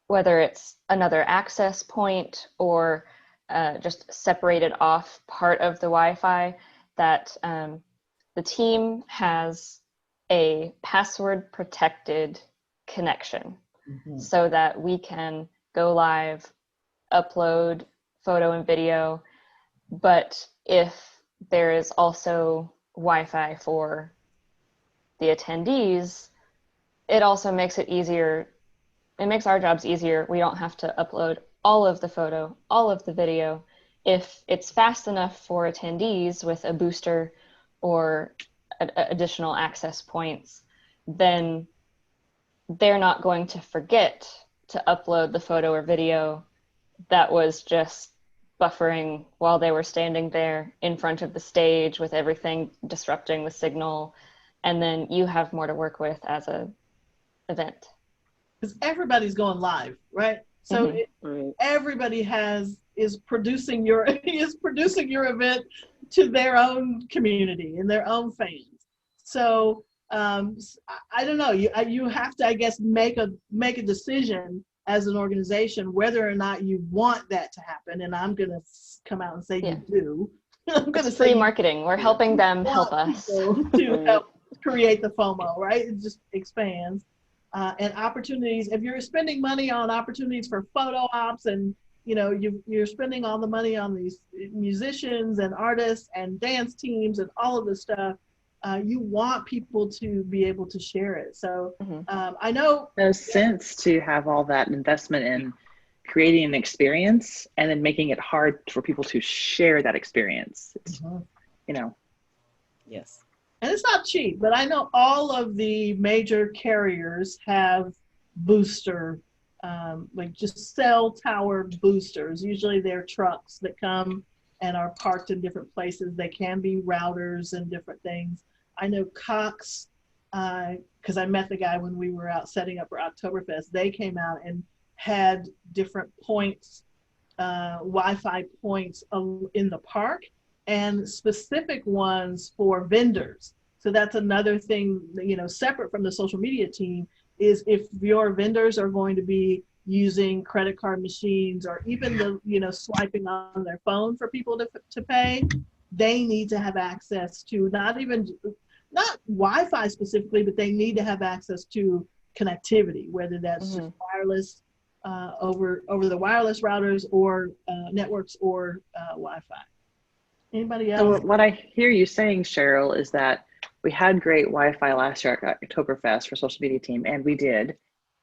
whether it's another access point or just separated off part of the Wi-Fi, that the team has a password protected connection so that we can go live, upload photo and video. But if there is also Wi-Fi for the attendees, it also makes it easier. It makes our jobs easier. We don't have to upload all of the photo, all of the video. If it's fast enough for attendees with a booster or additional access points, then they're not going to forget to upload the photo or video that was just buffering while they were standing there in front of the stage with everything disrupting the signal. And then you have more to work with as an event. Because everybody's going live, right? So everybody is producing your event to their own community and their own fans. So I don't know. You have to, I guess, make a decision as an organization whether or not you want that to happen. And I'm gonna come out and say you do. I'm gonna say free marketing. We're helping them help us to help create the FOMO, right? It just expands. And opportunities, if you're spending money on opportunities for photo ops and you're spending all the money on these musicians and artists and dance teams and all of this stuff, you want people to be able to share it. So I know no sense to have all that investment in creating an experience and then making it hard for people to share that experience. It's, Yes. And it's not cheap, but I know all of the major carriers have booster, like just cell tower boosters. Usually they're trucks that come and are parked in different places. They can be routers and different things. I know Cox, because I met the guy when we were out setting up for Oktoberfest, they came out and had different points, Wi-Fi points in the park, and specific ones for vendors. So that's another thing, separate from the social media team, is if your vendors are going to be using credit card machines or even swiping on their phone for people to pay, they need to have access to not Wi-Fi specifically, but they need to have access to connectivity, whether that's just wireless, over the wireless routers or networks or Wi-Fi. Anybody else? So what I hear you saying, Cheryl, is that we had great Wi-Fi last year at Oktoberfest for social media team, and we did.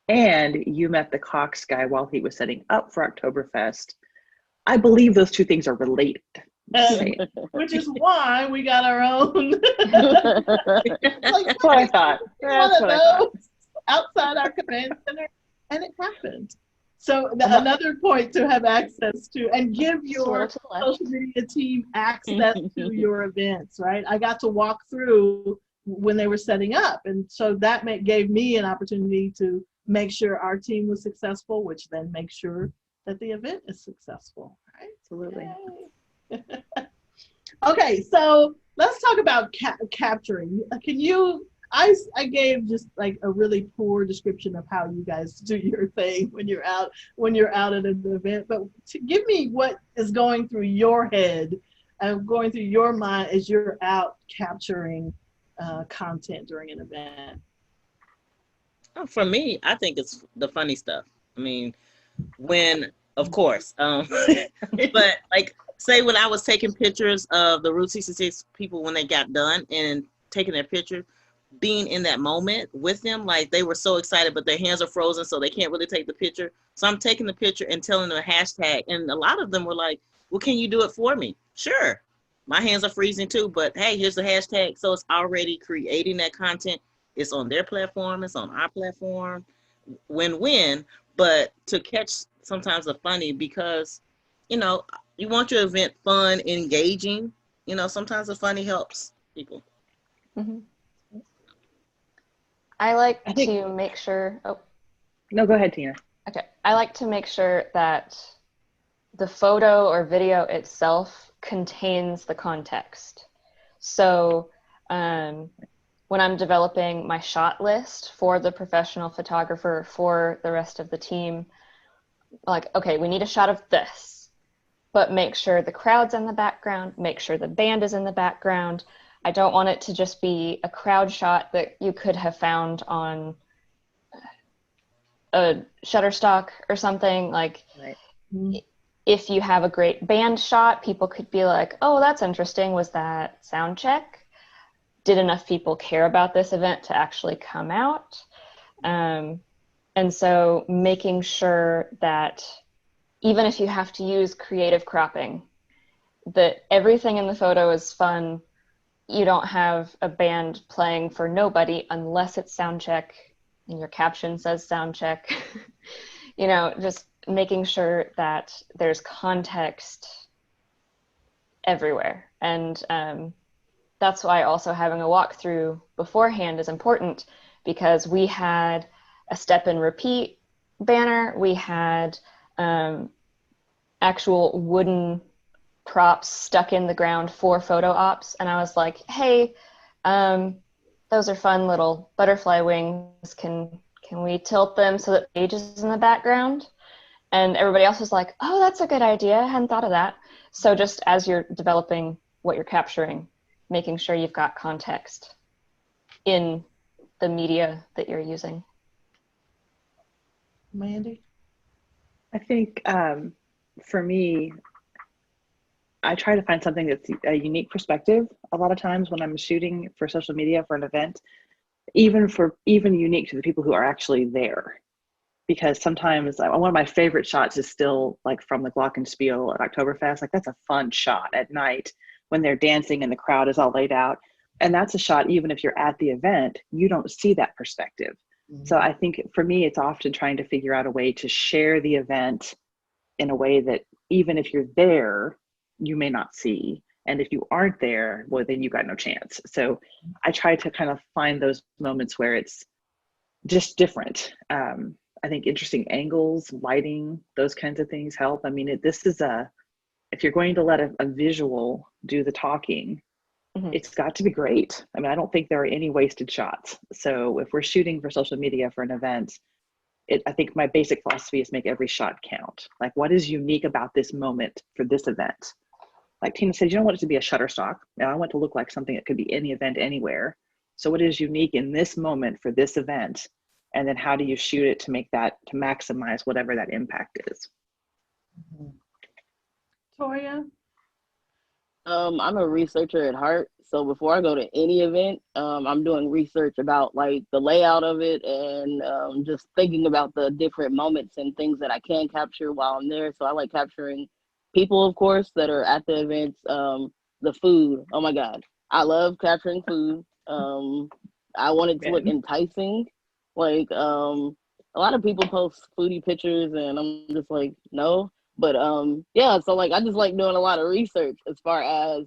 And you met the Cox guy while he was setting up for Oktoberfest. I believe those two things are related. Which is why we got our own. That's what I thought. That's what I thought. Outside our command center, and it happened. So another point to have access to and give your social media team access to your events, right? I got to walk through when they were setting up, and so that gave me an opportunity to make sure our team was successful, which then makes sure that the event is successful, right? Absolutely. Yay. Okay, so let's talk about capturing. Can you, I gave just like a really poor description of how you guys do your thing when you're out at an event, but give me what is going through your head and going through your mind as you're out capturing content during an event. For me, I think it's the funny stuff. I mean, when, of course, but like, say when I was taking pictures of the Route 66 people when they got done and taking their picture, being in that moment with them, like they were so excited, but their hands are frozen, so they can't really take the picture. So I'm taking the picture and telling them a hashtag, and a lot of them were like, well, can you do it for me? Sure. My hands are freezing too, but hey, here's the hashtag. So it's already creating that content. It's on their platform, it's on our platform, win-win. But to catch sometimes the funny, because, you know, you want your event fun, engaging, you know, sometimes the funny helps people. Mm-hmm. I like to make sure, oh. No, go ahead, Tina. Okay. I like to make sure that the photo or video itself contains the context. So when I'm developing my shot list for the professional photographer, for the rest of the team, like, okay, we need a shot of this, but make sure the crowd's in the background, make sure the band is in the background. I don't want it to just be a crowd shot that you could have found on a Shutterstock or something. Like, right. If you have a great band shot, people could be like, oh, that's interesting. Was that sound check? Did enough people care about this event to actually come out? And so making sure that even if you have to use creative cropping, that everything in the photo is fun. You don't have a band playing for nobody unless it's sound check and your caption says sound check. You know, just making sure that there's context everywhere. And that's why also having a walkthrough beforehand is important, because we had a step and repeat banner. We had actual wooden props stuck in the ground for photo ops. And I was like, hey, those are fun little butterfly wings. Can we tilt them so that the page is in the background? And everybody else was like, oh, that's a good idea. I hadn't thought of that. So just as you're developing what you're capturing, making sure you've got context in the media that you're using. Mandy? I think for me, I try to find something that's a unique perspective a lot of times when I'm shooting for social media for an event, even unique to the people who are actually there. Because sometimes one of my favorite shots is still like from the Glockenspiel at Oktoberfest. Like, that's a fun shot at night when they're dancing and the crowd is all laid out. And that's a shot, even if you're at the event, you don't see that perspective. Mm-hmm. So I think for me, it's often trying to figure out a way to share the event in a way that even if you're there, you may not see. And if you aren't there, well, then you got no chance. So I try to kind of find those moments where it's just different. I think interesting angles, lighting, those kinds of things help. I mean, if you're going to let a visual do the talking, mm-hmm. It's got to be great. I mean, I don't think there are any wasted shots. So if we're shooting for social media for an event, I think my basic philosophy is make every shot count. Like, what is unique about this moment for this event? Like Tina said, you don't want it to be a Shutterstock. I want it to look like something that could be any event anywhere. So what is unique in this moment for this event? And then how do you shoot it to maximize whatever that impact is? Toya? I'm a researcher at heart. So before I go to any event, I'm doing research about like the layout of it and just thinking about the different moments and things that I can capture while I'm there. So I like capturing people, of course, that are at the events, the food. Oh my God. I love capturing food. I want it to look enticing. Like, a lot of people post foodie pictures and I'm just like, no. But yeah, so like I just like doing a lot of research as far as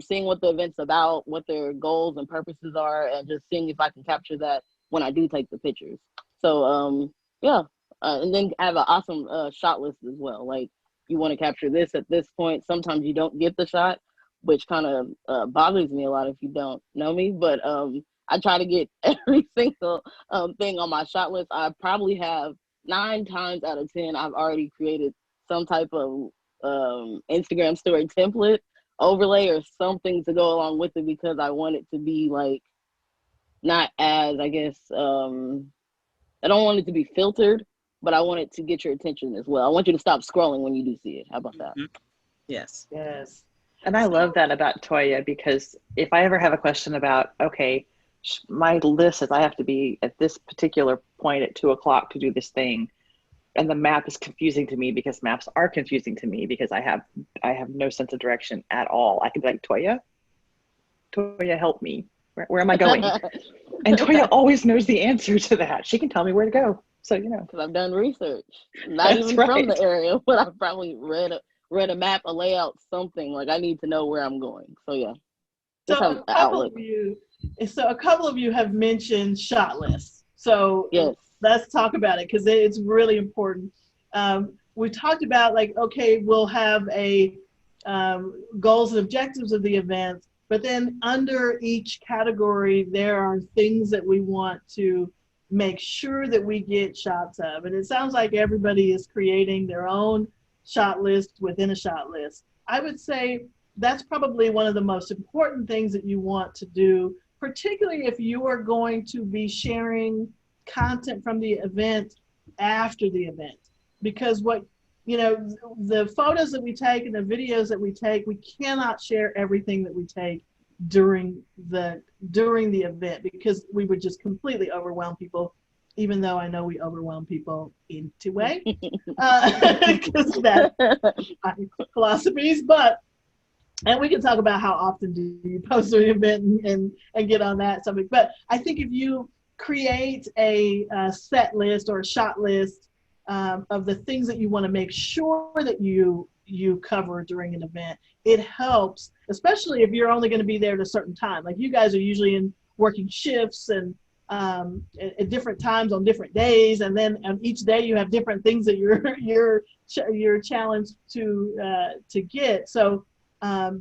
seeing what the event's about, what their goals and purposes are, and just seeing if I can capture that when I do take the pictures. So yeah, and then have an awesome shot list as well. Like you want to capture this at this point. Sometimes you don't get the shot, which kind of bothers me a lot if you don't know me. But I try to get every single thing on my shot list. I probably have 9 times out of 10 I've already created some type of Instagram story template overlay or something to go along with it, because I want it to be like not as, I guess, I don't want it to be filtered, but I want it to get your attention as well. I want you to stop scrolling when you do see it. How about that? Mhm. Yes. Yes. And I love that about Toya, because if I ever have a question about, okay, my list says I have to be at this particular point at 2 o'clock to do this thing, and the map is confusing to me, because maps are confusing to me because I have no sense of direction at all. I could be like, Toya, help me. Where am I going? And Toya always knows the answer to that. She can tell me where to go. So, you know. Because I've done research, not That's even from the right. area, but I've probably read a map, a layout, something. Like I need to know where I'm going. So yeah, just So have a the couple outlook. a couple of you have mentioned shot lists. So Yes. let's talk about it, because it's really important. We talked about, like, okay, we'll have a goals and objectives of the event, but then under each category, there are things that we want to make sure that we get shots of. And it sounds like everybody is creating their own shot list within a shot list. I would say that's probably one of the most important things that you want to do, particularly if you are going to be sharing content from the event after the event. Because the photos that we take and the videos that we take, we cannot share everything that we take during the event, because we would just completely overwhelm people, even though I know we overwhelm people in two ways, because that's my philosophies. And we can talk about how often do you post an event and get on that subject. But I think if you create a set list or a shot list of the things that you want to make sure that you cover during an event, it helps, especially if you're only going to be there at a certain time. Like you guys are usually in working shifts and at different times on different days, and then on each day you have different things that you're challenged to get. So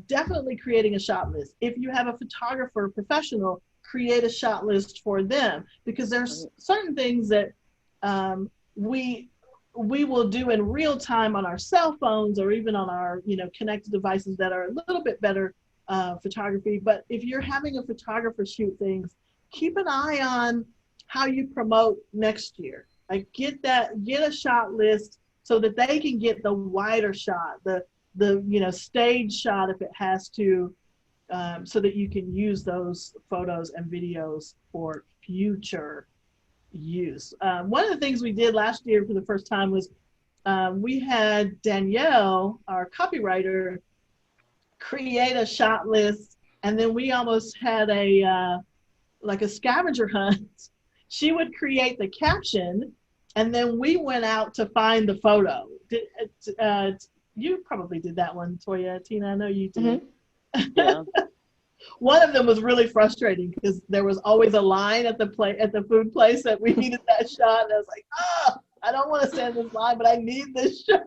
definitely creating a shot list. If you have a photographer professional, create a shot list for them, because there's certain things that we will do in real time on our cell phones or even on our connected devices that are a little bit better photography. But if you're having a photographer shoot things, keep an eye on how you promote next year. Like get a shot list so that they can get the wider shot, the stage shot if it has to, so that you can use those photos and videos for future use. One of the things we did last year for the first time was we had Danielle, our copywriter, create a shot list, and then we almost had a scavenger hunt. She would create the caption, and then we went out to find the photo. You probably did that one, Toya. Tina, I know you did. Mm-hmm. Yeah. One of them was really frustrating because there was always a line at the food place that we needed that shot, and I was like, I don't want to stand this line, but I need this shot.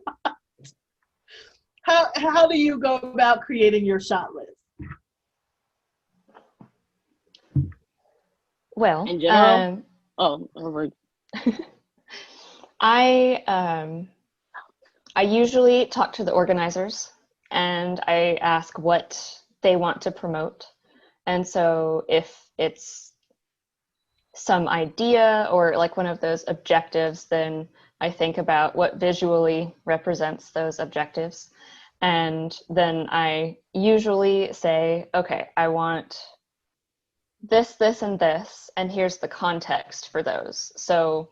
How do you go about creating your shot list? Well, In general, I usually talk to the organizers and I ask what they want to promote. And so if it's some idea or like one of those objectives, then I think about what visually represents those objectives. And then I usually say, okay, I want this, this, and this, and here's the context for those. So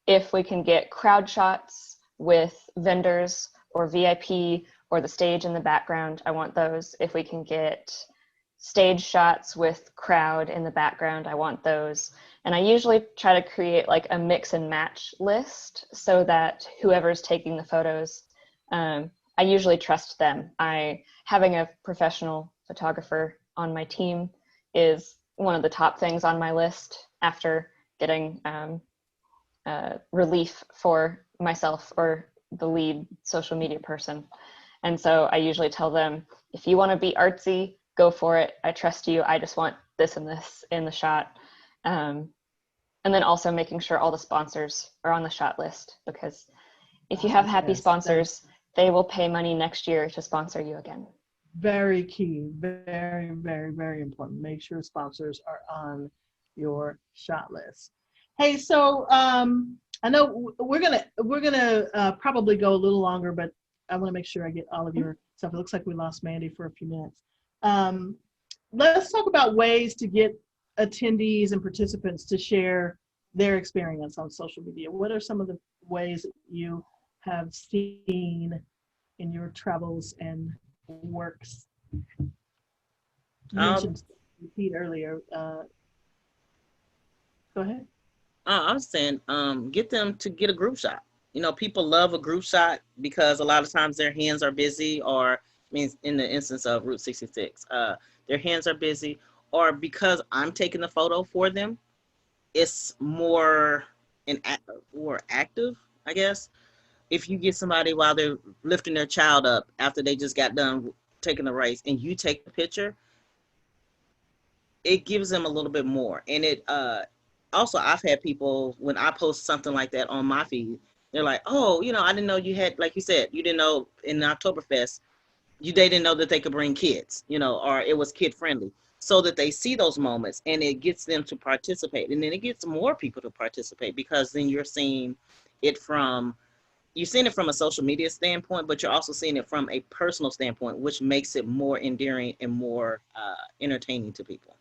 if we can get crowd shots with vendors or VIP or the stage in the background, I want those. If we can get stage shots with crowd in the background, I want those. And I usually try to create like a mix and match list so that whoever's taking the photos, I usually trust them. Having a professional photographer on my team is one of the top things on my list after getting relief for myself or the lead social media person. And so I usually tell them, if you want to be artsy, go for it. I trust you. I just want this and this in the shot. And then also making sure all the sponsors are on the shot list, because if you have happy sponsors, they will pay money next year to sponsor you again. Very key. Very, very, very important. Make sure sponsors are on your shot list. Hey, so I know we're gonna probably go a little longer, but I want to make sure I get all of your stuff. It looks like we lost Mandy for a few minutes. Let's talk about ways to get attendees and participants to share their experience on social media. What are some of the ways that you have seen in your travels and works? You mentioned Pete earlier. Go ahead. I was saying, get them to get a group shot. You know, people love a group shot because a lot of times their hands are busy, or means in the instance of Route 66, their hands are busy, or because I'm taking the photo for them, it's more active, I guess. If you get somebody while they're lifting their child up after they just got done taking the race and you take the picture, it gives them a little bit more. And it also, I've had people, when I post something like that on my feed, they're like, oh, you know, I didn't know you had, like you said, you didn't know in Oktoberfest, they didn't know that they could bring kids, you know, or it was kid friendly, so that they see those moments and it gets them to participate. And then it gets more people to participate, because then you're seeing it from a social media standpoint, but you're also seeing it from a personal standpoint, which makes it more endearing and more entertaining to people.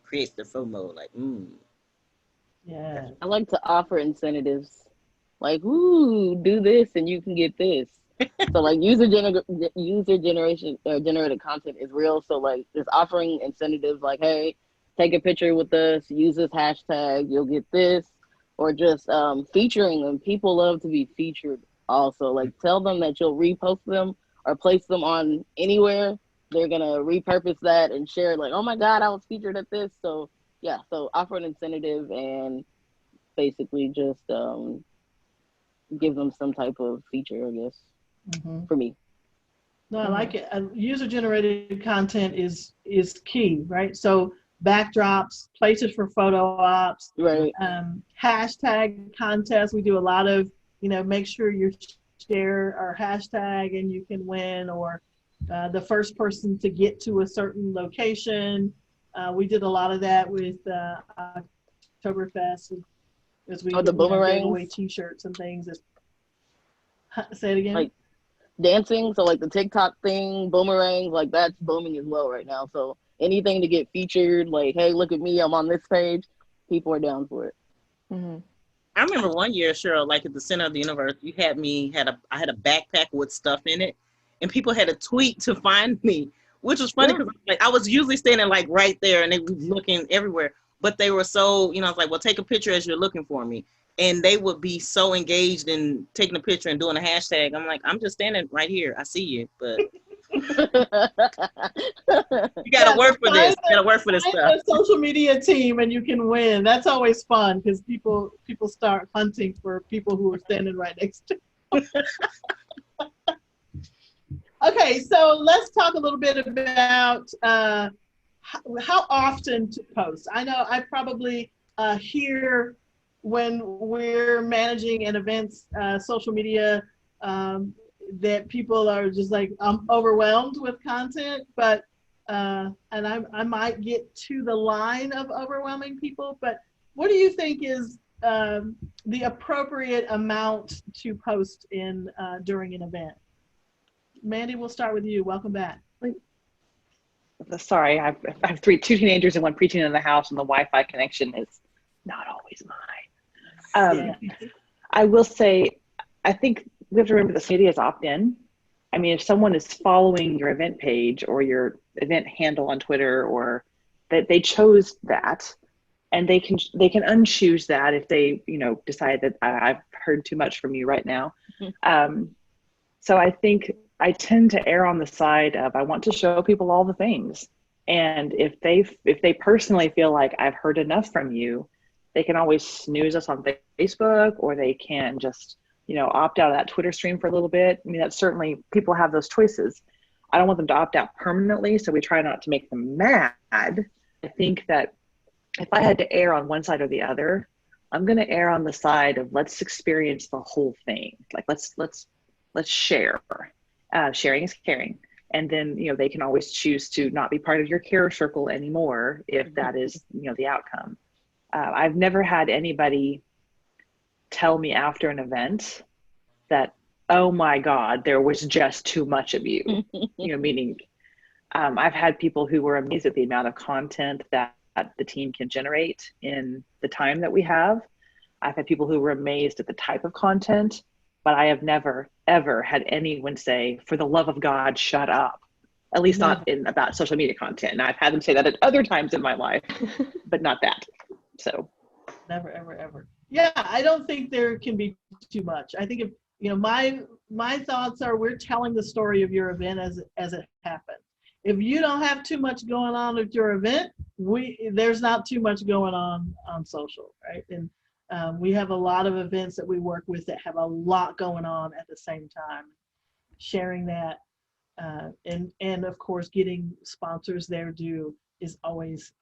Creates the FOMO, like, Yeah. I like to offer incentives, like, ooh, do this and you can get this. So like generated content is real. So like just offering incentives, like, hey, take a picture with us, use this hashtag, you'll get this, or just featuring them. People love to be featured also. Like, tell them that you'll repost them or place them on anywhere. They're gonna repurpose that and share it, like, oh my God, I was featured at this. So yeah, so offer an incentive and basically just give them some type of feature, I guess. For me. No, I like it. User-generated content is key, right? So backdrops, places for photo ops, right? Hashtag contests. We do a lot of, you know, make sure you share our hashtag and you can win, or the first person to get to a certain location. We did a lot of that with Oktoberfest, as we the boomerangs, gave away T-shirts and things. Say it again. Like dancing, so like the TikTok thing, boomerangs, like that's booming as well right now. So anything to get featured, like, hey, look at me, I'm on this page, people are down for it. I remember one year, Cheryl, like at the Center of the Universe, I had a backpack with stuff in it, and people had a tweet to find me, which was funny because like I was usually standing like right there and they were looking everywhere, but they were so, you know, I was like, well, take a picture as you're looking for me. And they would be so engaged in taking a picture and doing a hashtag. I'm like, I'm just standing right here. I see you, but you got to work for this. You got to work for this stuff. A social media team and you can win. That's always fun because people start hunting for people who are standing right next to them. Okay, so let's talk a little bit about how often to post. I know I probably hear when we're managing an event's social media that people are just like, I'm overwhelmed with content, but and I might get to the line of overwhelming people, but what do you think is the appropriate amount to post in during an event? Mandy, we'll start with you. Welcome back. Sorry, I have two teenagers and one preteen in the house, and the Wi-Fi connection is not always mine. I will say, I think we have to remember that media is opt-in. I mean, if someone is following your event page or your event handle on Twitter, or that they chose that, and they can unchoose that if they, you know, decide that I've heard too much from you right now. So I think I tend to err on the side of I want to show people all the things, and if they personally feel like I've heard enough from you, they can always snooze us on Facebook, or they can just, opt out of that Twitter stream for a little bit. I mean, that's certainly, people have those choices. I don't want them to opt out permanently, so we try not to make them mad. I think that if I had to err on one side or the other, I'm going to err on the side of let's experience the whole thing. Like let's share. Sharing is caring. And then, they can always choose to not be part of your care circle anymore if that is, the outcome. I've never had anybody tell me after an event that, oh my God, there was just too much of you, meaning I've had people who were amazed at the amount of content that the team can generate in the time that we have. I've had people who were amazed at the type of content, but I have never, ever had anyone say, for the love of God, shut up. At least not about social media content. And I've had them say that at other times in my life, but not that. So. Never, ever, ever. Yeah, I don't think there can be too much. I think if, my thoughts are we're telling the story of your event as it happened. If you don't have too much going on at your event, there's not too much going on social, right? And we have a lot of events that we work with that have a lot going on at the same time. Sharing that and of course getting sponsors their due is always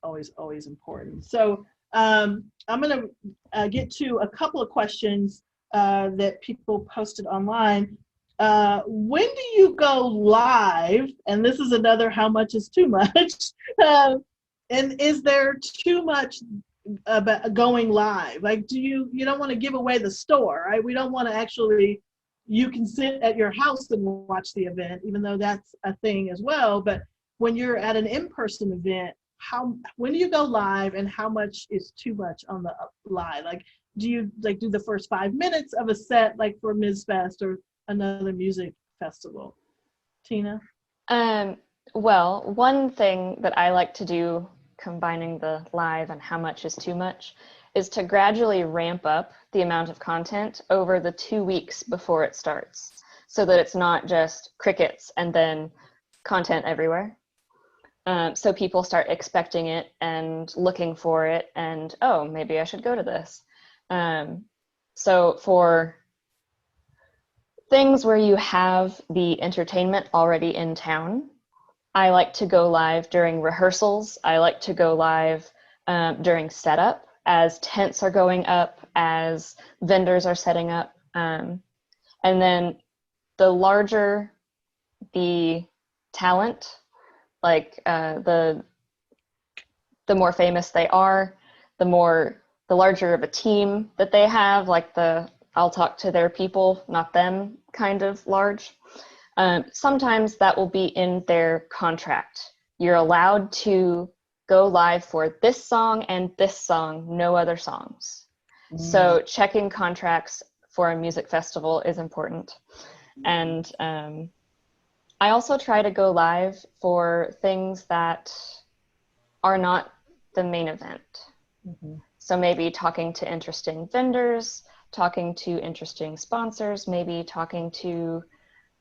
important. So I'm going to get to a couple of questions that people posted online. When do you go live? And this is another how much is too much. And is there too much about going live? Like, you don't want to give away the store, right? We don't want to actually, you can sit at your house and watch the event, even though that's a thing as well. But when you're at an in-person event, when do you go live, and how much is too much on the live? Like, do you do the first 5 minutes of a set, like for Ms. Fest or another music festival? Tina? Well, one thing that I like to do, combining the live and how much is too much, is to gradually ramp up the amount of content over the 2 weeks before it starts, so that it's not just crickets and then content everywhere. So people start expecting it and looking for it, and, oh, maybe I should go to this. So for things where you have the entertainment already in town, I like to go live during rehearsals. I like to go live during setup, as tents are going up, as vendors are setting up. And then the larger the talent, like the more famous they are, the larger of a team that they have, like I'll talk to their people, not them kind of large. Sometimes that will be in their contract. You're allowed to go live for this song and this song, no other songs. So checking contracts for a music festival is important. And I also try to go live for things that are not the main event. So maybe talking to interesting vendors, talking to interesting sponsors, maybe talking to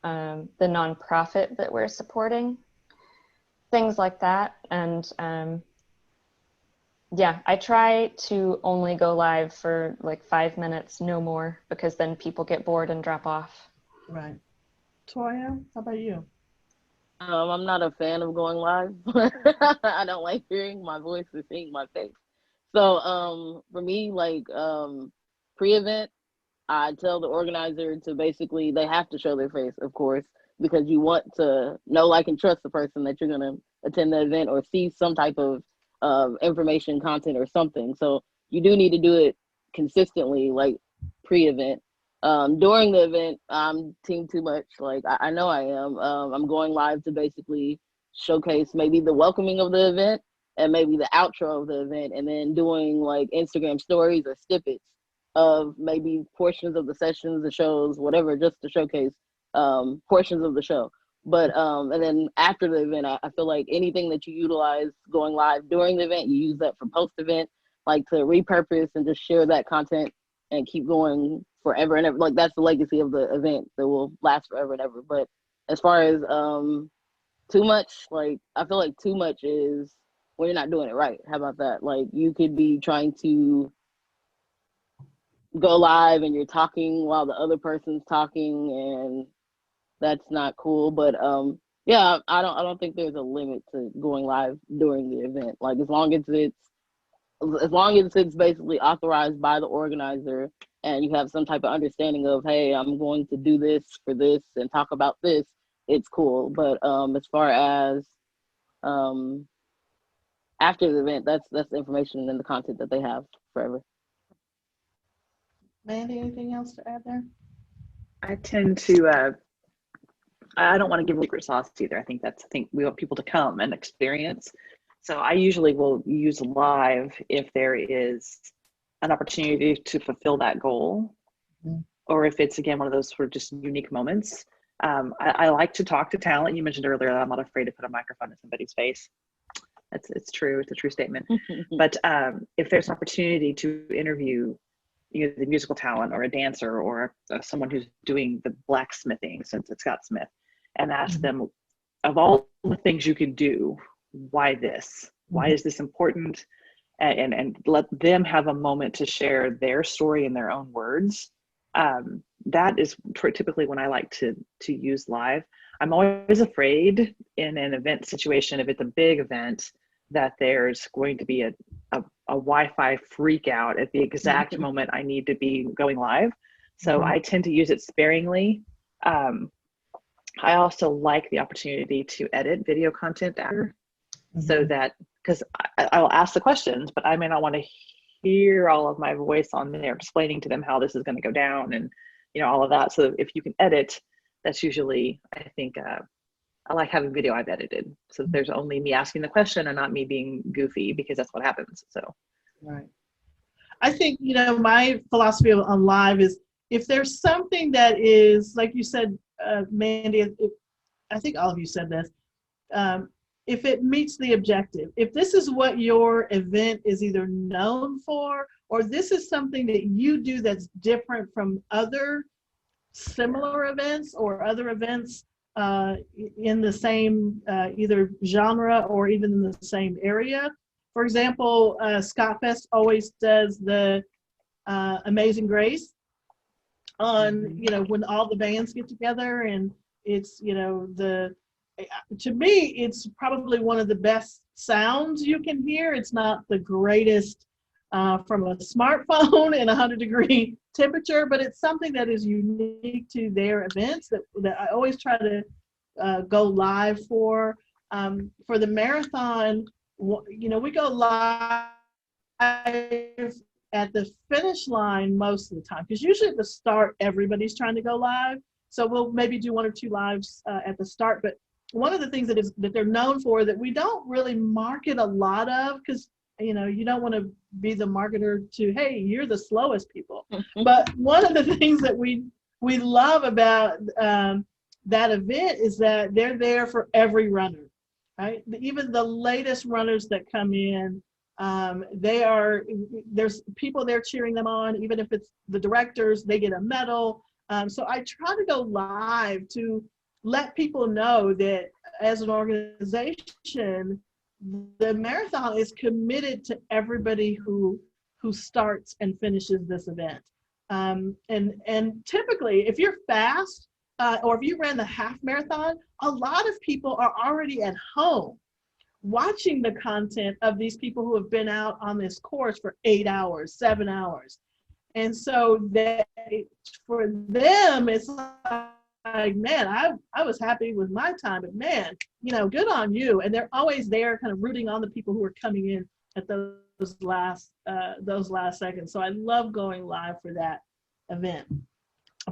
the nonprofit that we're supporting, things like that. And yeah, I try to only go live for like 5 minutes, no more, because then people get bored and drop off. Right. Toya, how about you? I'm not a fan of going live. I don't like hearing my voice or seeing my face. So for me, like pre-event, I tell the organizer to basically, they have to show their face, of course, because you want to know, like, and trust the person that you're going to attend the event or see some type of information, content, or something. So you do need to do it consistently, like pre-event. During the event, I'm team too much. Like, I know I am. I'm going live to basically showcase maybe the welcoming of the event and maybe the outro of the event, and then doing like Instagram stories or snippets of maybe portions of the sessions, the shows, whatever, just to showcase portions of the show. But and then after the event, I feel like anything that you utilize going live during the event, you use that for post-event, like to repurpose and just share that content and keep going forever and ever. Like, that's the legacy of the event that will last forever and ever. But as far as too much, like, I feel like too much is when you're not doing it right. How about that? Like, you could be trying to go live and you're talking while the other person's talking, and that's not cool. But yeah, I don't think there's a limit to going live during the event. Like as long as it's basically authorized by the organizer and you have some type of understanding of, hey, I'm going to do this for this and talk about this, it's cool. But as far as after the event, that's the information and the content that they have forever. Mandy, anything else to add there? I tend to, I don't want to give secret sauce either. I think we want people to come and experience. So I usually will use live if there is an opportunity to fulfill that goal, or if it's, again, one of those sort of just unique moments. I like to talk to talent. You mentioned earlier that I'm not afraid to put a microphone in somebody's face. It's true. It's a true statement. But if there's an opportunity to interview either the musical talent or a dancer or someone who's doing the blacksmithing, since it's Scott Smith, and ask them, of all the things you could do, why this? Why is this important? And let them have a moment to share their story in their own words. That is typically when I like to use live. I'm always afraid in an event situation, if it's a big event, that there's going to be a Wi-Fi freak out at the exact moment I need to be going live. So I tend to use it sparingly. I also like the opportunity to edit video content after, so that, because I will ask the questions, but I may not want to hear all of my voice on there explaining to them how this is going to go down and, you know, all of that. So if you can edit, that's usually, I think, I like having video I've edited. So there's only me asking the question and not me being goofy, because that's what happens. So. Right. I think, you know, my philosophy on live is, if there's something that is, like you said, Mandy, I think all of you said this, if it meets the objective, if this is what your event is either known for, or this is something that you do that's different from other similar events or other events in the same either genre or even in the same area. For example, Scott Fest always does the Amazing Grace on, you know, when all the bands get together, and it's, you know, to me, it's probably one of the best sounds you can hear. It's not the greatest from a smartphone in 100-degree temperature, but it's something that is unique to their events that I always try to go live for. For the marathon, you know, we go live at the finish line most of the time, because usually at the start, everybody's trying to go live. So we'll maybe do 1 or 2 lives at the start. But one of the things that they're known for that we don't really market a lot of, because, you know, you don't want to be the marketer to, hey, you're the slowest people. But one of the things that we love about that event is that they're there for every runner, right? Even the latest runners that come in, there's people there cheering them on. Even if it's the directors, they get a medal. So I try to go live to let people know that as an organization, the marathon is committed to everybody who starts and finishes this event. And typically, if you're fast, or if you ran the half marathon, a lot of people are already at home watching the content of these people who have been out on this course for 8 hours, 7 hours. And so that for them, it's like, man, I was happy with my time, but man, you know, good on you. And they're always there kind of rooting on the people who are coming in at those last seconds. So I love going live for that event,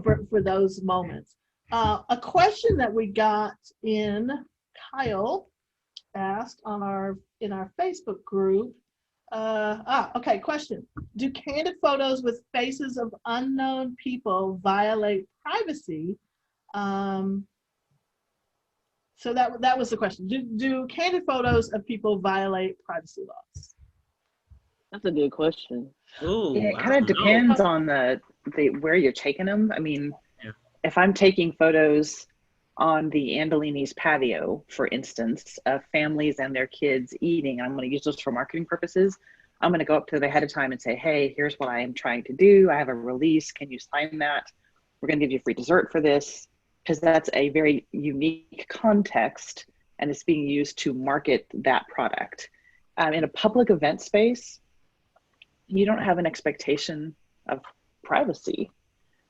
for those moments. A question that we got in, Kyle asked in our Facebook group. Okay, question. Do candid photos with faces of unknown people violate privacy? So that was the question. Do candid photos of people violate privacy laws? That's a good question. Ooh, Yeah, it kind of depends on the where you're taking them. I mean, if I'm taking photos on the Andolini's patio, for instance, of families and their kids eating, I'm going to use those for marketing purposes, I'm going to go up to them ahead of time and say, hey, here's what I am trying to do. I have a release. Can you sign that? We're going to give you free dessert for this, because that's a very unique context and it's being used to market that product. In a public event space, you don't have an expectation of privacy.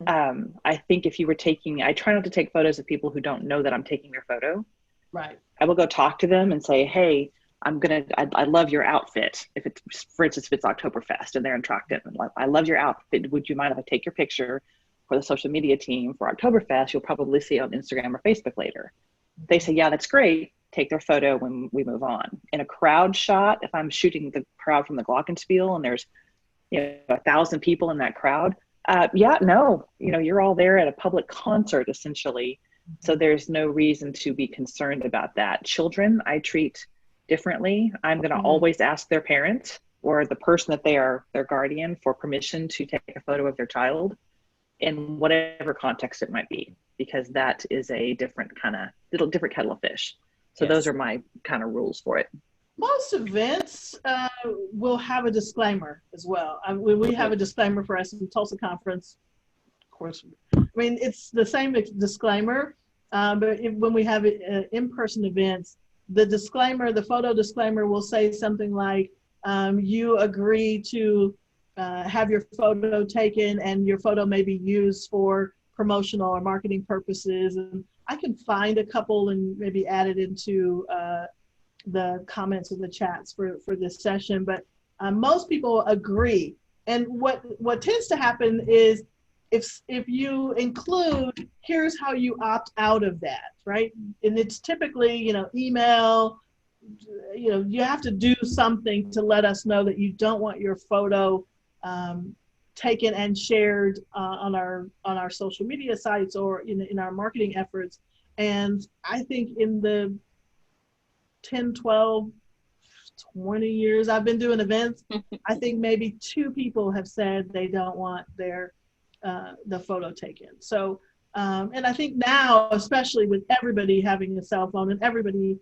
I think if you were I try not to take photos of people who don't know that I'm taking their photo. Right. I will go talk to them and say, hey, I love your outfit. If it's, for instance, if it's Oktoberfest and they're in Trockton, I love your outfit. Would you mind if I take your picture for the social media team for Oktoberfest? You'll probably see it on Instagram or Facebook later. They say, yeah, that's great. Take their photo when we move on. In a crowd shot, if I'm shooting the crowd from the Glockenspiel and there's 1,000 people in that crowd, you're all there at a public concert essentially. So there's no reason to be concerned about that. Children, I treat differently. I'm going to always ask their parent or the person that they are their guardian for permission to take a photo of their child in whatever context it might be, because that is a different kettle of fish. So those are my kind of rules for it. Most events will have a disclaimer as well. We have a disclaimer for SMTULSA Conference. Of course, I mean, it's the same disclaimer, but when we have in-person events, the photo disclaimer will say something like, you agree to have your photo taken and your photo may be used for promotional or marketing purposes. And I can find a couple and maybe add it into the comments in the chats for this session, but most people agree. And what tends to happen is if you include, here's how you opt out of that, right? And it's typically, email, you have to do something to let us know that you don't want your photo taken and shared on our social media sites or in our marketing efforts. And I think in the 10, 12, 20 years I've been doing events, I think maybe 2 people have said they don't want their the photo taken. So and I think now, especially with everybody having a cell phone and everybody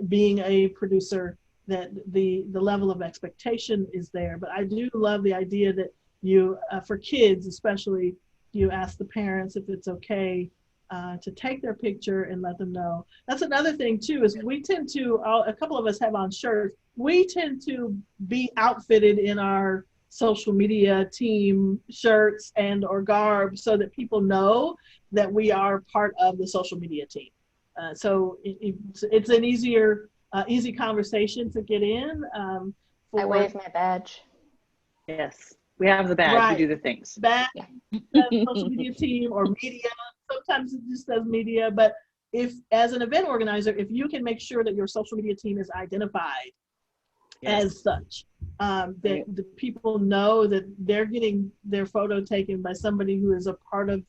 being a producer, that the level of expectation is there. But I do love the idea that you for kids especially, you ask the parents if it's okay to take their picture and let them know. That's another thing too, is we tend to, a couple of us have on shirts, we tend to be outfitted in our social media team shirts and or garb so that people know that we are part of the social media team. So it's an easy conversation to get in. I wave my badge. Yes, we have the badge, right. We do the things. Badge, social media team or media. Sometimes it just says media, but if as an event organizer, if you can make sure that your social media team is identified as such, that the people know that they're getting their photo taken by somebody who is a part of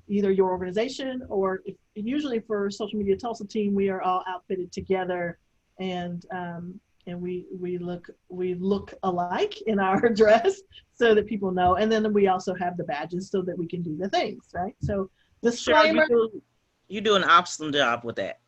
either your organization, or usually for Social Media Tulsa team, we are all outfitted together, and we look alike in our dress so that people know. And then we also have the badges so that we can do the things, right? So disclaimer. You do an awesome job with that.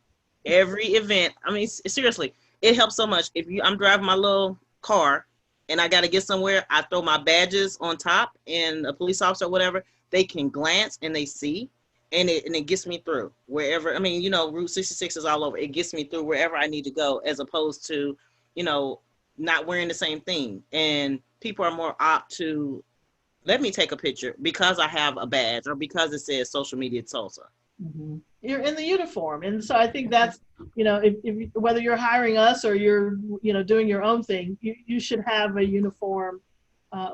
Every event, I mean, seriously, it helps so much. I'm driving my little car and I got to get somewhere, I throw my badges on top, and a police officer or whatever, they can glance and they see, and it gets me through wherever. I mean, Route 66 is all over. It gets me through wherever I need to go, as opposed to, not wearing the same thing. And people are more apt to let me take a picture because I have a badge or because it says Social Media Tulsa. Mm-hmm. You're in the uniform. And so I think that's, if whether you're hiring us or you're, doing your own thing, you should have a uniform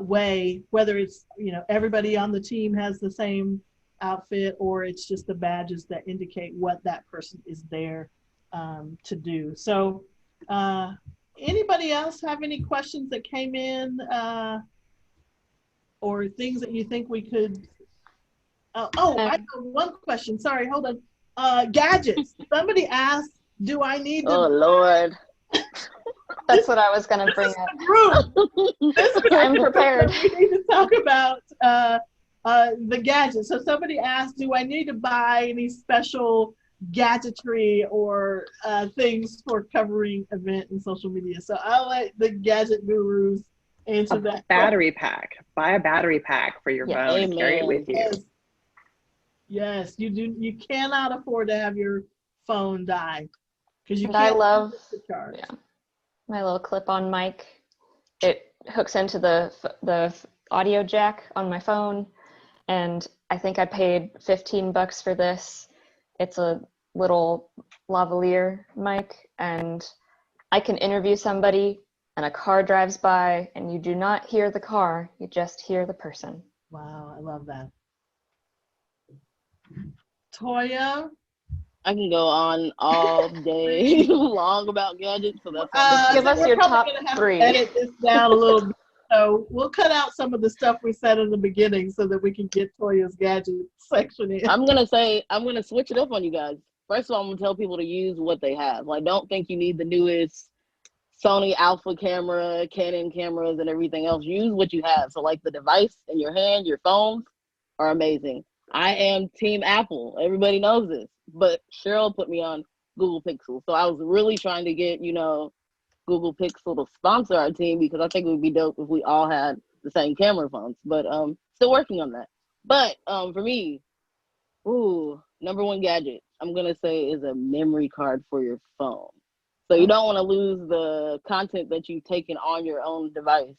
way, whether it's, everybody on the team has the same outfit, or it's just the badges that indicate what that person is there to do. So anybody else have any questions that came in or things that you think we could? I have one question. Sorry, hold on. Gadgets. Somebody asked, do I need to? Oh, Lord. That's what I was going to bring up. I'm prepared. We need to talk about the gadgets. So somebody asked, do I need to buy any special gadgetry or things for covering event and social media? So I'll let the gadget gurus answer A that battery pack. Buy a battery pack for your Yes. phone and carry it with you. Yes. Yes, you do. You cannot afford to have your phone die because you And I can't love, charge. yeah, my little clip-on mic. It hooks into the audio jack on my phone, and I think I paid $15 for this. It's a little lavalier mic, and I can interview somebody, and a car drives by, and you do not hear the car, you just hear the person. Wow, I love that. Toya, I can go on all day long about gadgets, so that's why Give us we're your probably top gonna have to 3. edit this down a little bit. So we'll cut out some of the stuff we said in the beginning so that we can get Toya's gadget section in. I'm gonna switch it up on you guys. First of all, I'm gonna tell people to use what they have. Like, don't think you need the newest Sony Alpha camera, Canon cameras, and everything else. Use what you have. So, like, the device in your hand, your phones are amazing. I am Team Apple. Everybody knows this. But Cheryl put me on Google Pixel. So I was really trying to get, Google Pixel to sponsor our team because I think it would be dope if we all had the same camera phones. But still working on that. But for me, number one gadget I'm gonna say is a memory card for your phone. So you don't want to lose the content that you've taken on your own device.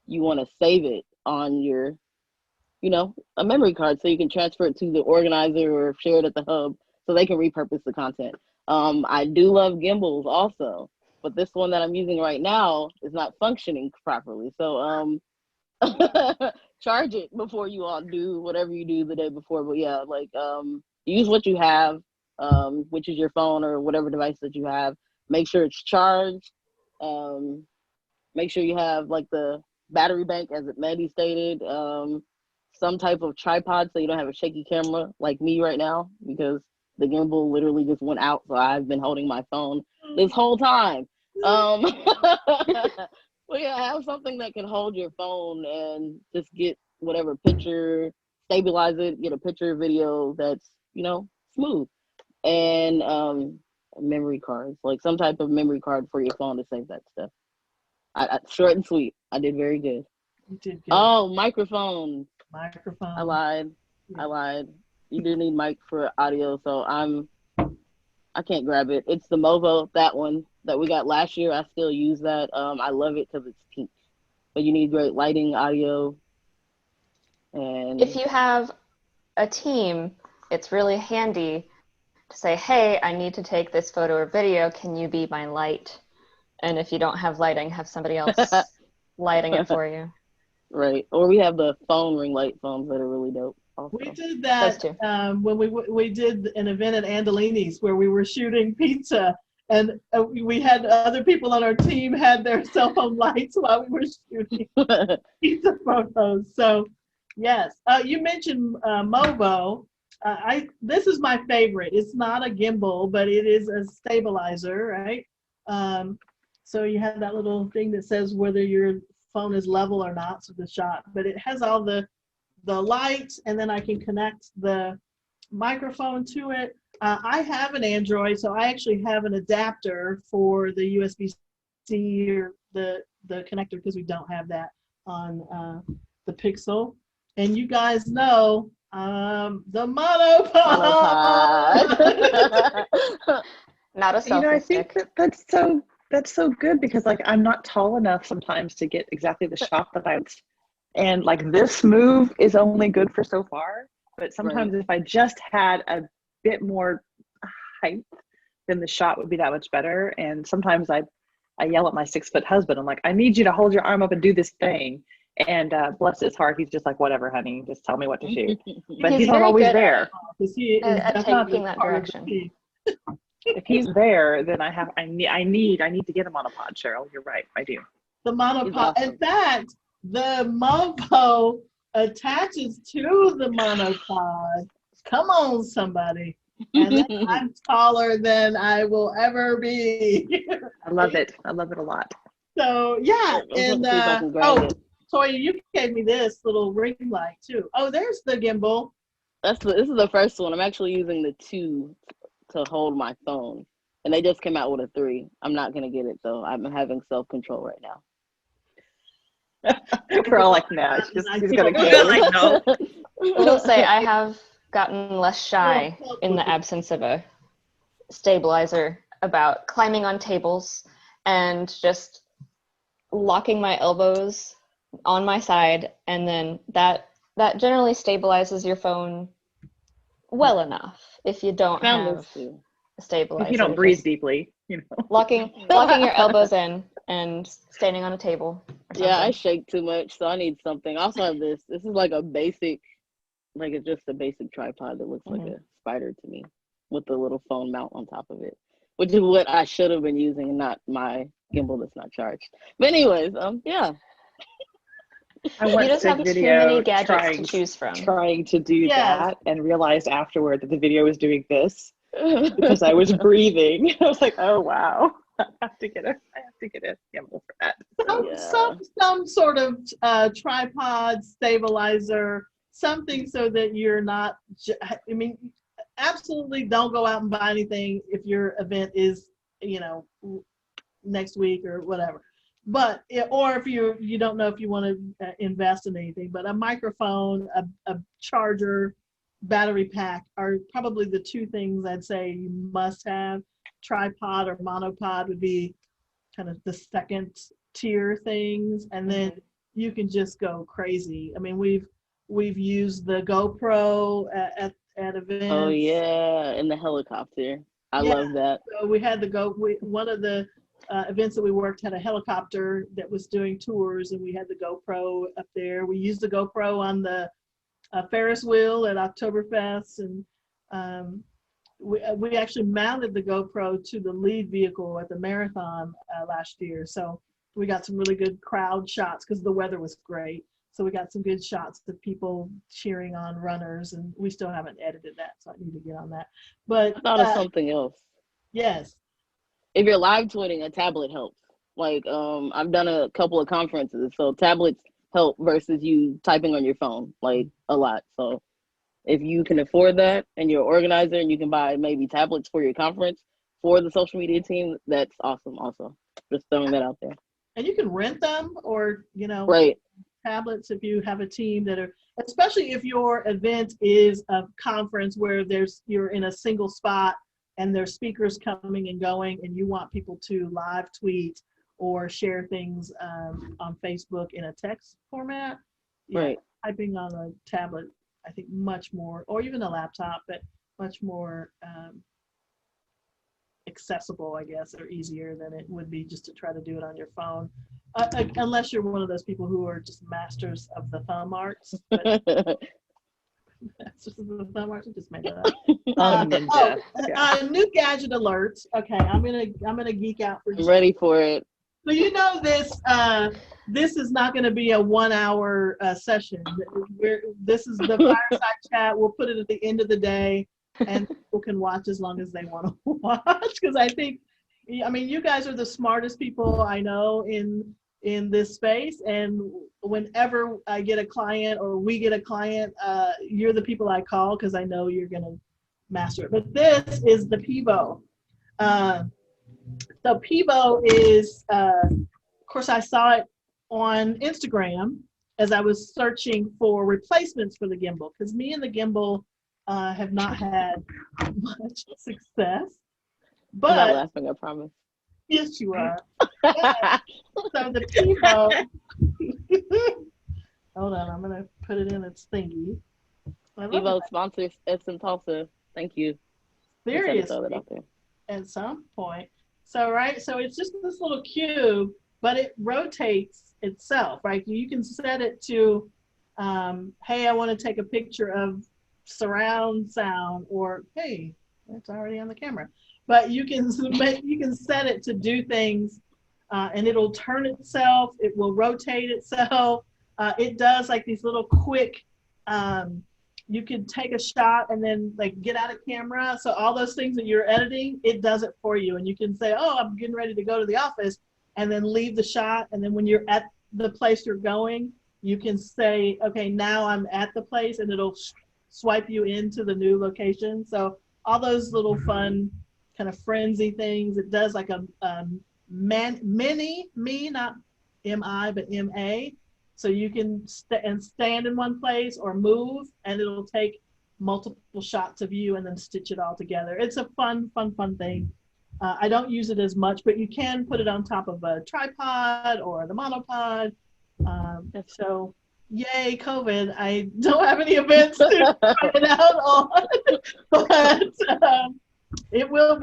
You want to save it on your, a memory card so you can transfer it to the organizer or share it at the hub so they can repurpose the content. I do love gimbals also, but this one that I'm using right now is not functioning properly. So charge it before you all do whatever you do the day before. But yeah, use what you have, which is your phone or whatever device that you have. Make sure it's charged. Make sure you have the battery bank, as Mandy stated. Some type of tripod so you don't have a shaky camera like me right now because the gimbal literally just went out. So I've been holding my phone this whole time. Well, yeah, have something that can hold your phone and just get whatever picture, stabilize it, get a picture, video that's, smooth. And memory cards, like some type of memory card for your phone to save that stuff. I short and sweet. I did very good. You did good. Oh, microphone. Microphone. I lied. You do need mic for audio, so I can't grab it. It's the Movo, that one that we got last year. I still use that. I love it because it's pink. But you need great lighting, audio, and If you have a team, it's really handy to say, hey, I need to take this photo or video. Can you be my light? And if you don't have lighting, have somebody else lighting it for you. Right. Or we have the phone ring light phones that are really dope. Also. We did that when we did an event at Andolini's where we were shooting pizza, and we had other people on our team had their cell phone lights while we were shooting pizza photos. So yes, you mentioned Movo. This is my favorite. It's not a gimbal, but it is a stabilizer, right? So you have that little thing that says whether your phone is level or not, so the shot, but it has all the lights, and then I can connect the microphone to it. I have an Android, so I actually have an adapter for the USB-C or the connector because we don't have that on the Pixel. And you guys know the monopod. Not a selfie I think stick. that's so good because I'm not tall enough sometimes to get exactly the shot that I want. And this move is only good for so far. But sometimes if I just had a bit more height, then the shot would be that much better. And sometimes I yell at my 6-foot husband. I'm like, I need you to hold your arm up and do this thing. And bless his heart, he's just like, whatever, honey, just tell me what to shoot. But he's not always there. At taking that direction. If he's there, then I need to get him on a pod, Cheryl. You're right, I do. The monopod. Awesome. In fact, the Movo attaches to the monopod. Come on, somebody. And I'm taller than I will ever be. I love it. I love it a lot. So yeah, and it. Toya, you gave me this little ring light too. Oh, there's the gimbal. This is the first one. I'm actually using the 2 to hold my phone, and they just came out with a 3. I'm not gonna get it though. I'm having self-control right now. We're all like, no, she's gonna We're kill like, no. I will say I have gotten less shy in the absence of a stabilizer about climbing on tables and just locking my elbows on my side, and then that generally stabilizes your phone well enough if you don't Found have this too. a stabilizer. If you don't breathe just deeply, you know. locking your elbows in and standing on a table or Yeah, I something. shake too much, so I need something. I also have this. This is like a basic, like it's just a basic tripod that looks like a spider to me, with the little phone mount on top of it, which is what I should have been using, not my gimbal that's not charged. But anyways, yeah. I You once just took have too video many gadgets to choose from. trying to do Yes. that and realized afterward that the video was doing this because I was breathing. I was like, oh wow, I have to get a gimbal for that. Some sort of tripod stabilizer, something so that you're not. I mean, absolutely don't go out and buy anything if your event is, next week or whatever. But or if you don't know if you want to invest in anything, but a microphone, a charger, battery pack are probably the two things I'd say you must have. Tripod or monopod would be kind of the second tier things, and then you can just go crazy. I mean, we've used the GoPro at events. Oh yeah, in the helicopter. I love that. So we had one of the events that we worked had a helicopter that was doing tours, and we had the GoPro up there. We used the GoPro on the Ferris wheel at Oktoberfest, and we actually mounted the GoPro to the lead vehicle at the marathon last year. So we got some really good crowd shots because the weather was great. So we got some good shots of people cheering on runners, and we still haven't edited that, so I need to get on that. But I thought of something else. Yes. If you're live tweeting, a tablet helps. Like I've done a couple of conferences, so tablets help versus you typing on your phone like a lot. So if you can afford that and you're an organizer and you can buy maybe tablets for your conference for the social media team, that's awesome also. Just throwing that out there. And you can rent them or, right. tablets if you have a team that are, especially if your event is a conference where you're in a single spot and there's speakers coming and going and you want people to live tweet or share things on Facebook in a text format. Right. Typing on a tablet, I think much more, or even a laptop, but much more accessible, I guess, or easier than it would be just to try to do it on your phone. Unless you're one of those people who are just masters of the thumb arts. But that's just the thumb arts. I just made that up. New gadget alerts. Okay, I'm gonna geek out for. I'm ready for it. So this is not going to be a 1 hour session. This is the fireside chat. We'll put it at the end of the day, and people can watch as long as they want to watch. Because you guys are the smartest people I know in this space. And whenever I get a client or we get a client, you're the people I call because I know you're going to master it. But this is the Pivo. So Pivo is, of course, I saw it on Instagram as I was searching for replacements for the gimbal, because me and the gimbal have not had much success. But I'm not laughing, I promise. Yes, you are. So the Pivo, hold on, I'm going to put it in its thingy. Pivo sponsors SMTULSA. Thank you. Seriously, at some point. So it's just this little cube, but it rotates itself, right? You can set it to, hey, I want to take a picture of surround sound, or hey, it's already on the camera. But you can set it to do things, and it'll turn itself. It will rotate itself. It does like these little quick. You could take a shot and then like get out of camera. So all those things that you're editing, it does it for you. And you can say, oh, I'm getting ready to go to the office, and then leave the shot. And then when you're at the place you're going, you can say, okay, now I'm at the place, and it'll swipe you into the new location. So all those little fun kind of frenzy things. It does like a mini, not M-I, but M-A. So you can stand in one place or move, and it'll take multiple shots of you and then stitch it all together. It's a fun thing. I don't use it as much, but you can put it on top of a tripod or the monopod. So yay, COVID. I don't have any events to try it out on, but it will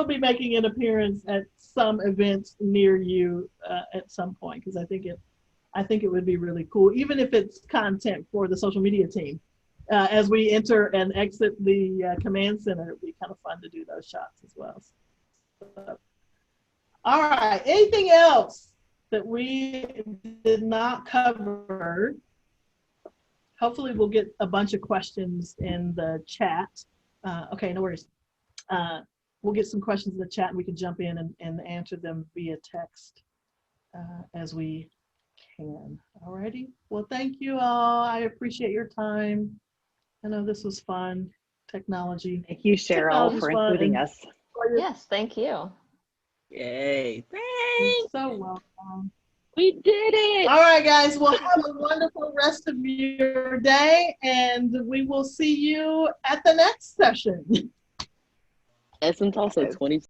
be making an appearance at some events near you at some point, because I think it would be really cool, even if it's content for the social media team. As we enter and exit the command center, it'd be kind of fun to do those shots as well. So, all right, anything else that we did not cover? Hopefully we'll get a bunch of questions in the chat. Okay, no worries. We'll get some questions in the chat and we can jump in and answer them via text as we can. Alrighty. Well, thank you all. I appreciate your time. I know this was fun. Technology. Thank you, Cheryl, for including us. Yes, thank you. Yay. You're Thanks. so welcome. We did it. All right, guys. Well, have a wonderful rest of your day, and we will see you at the next session. SMTULSA 20.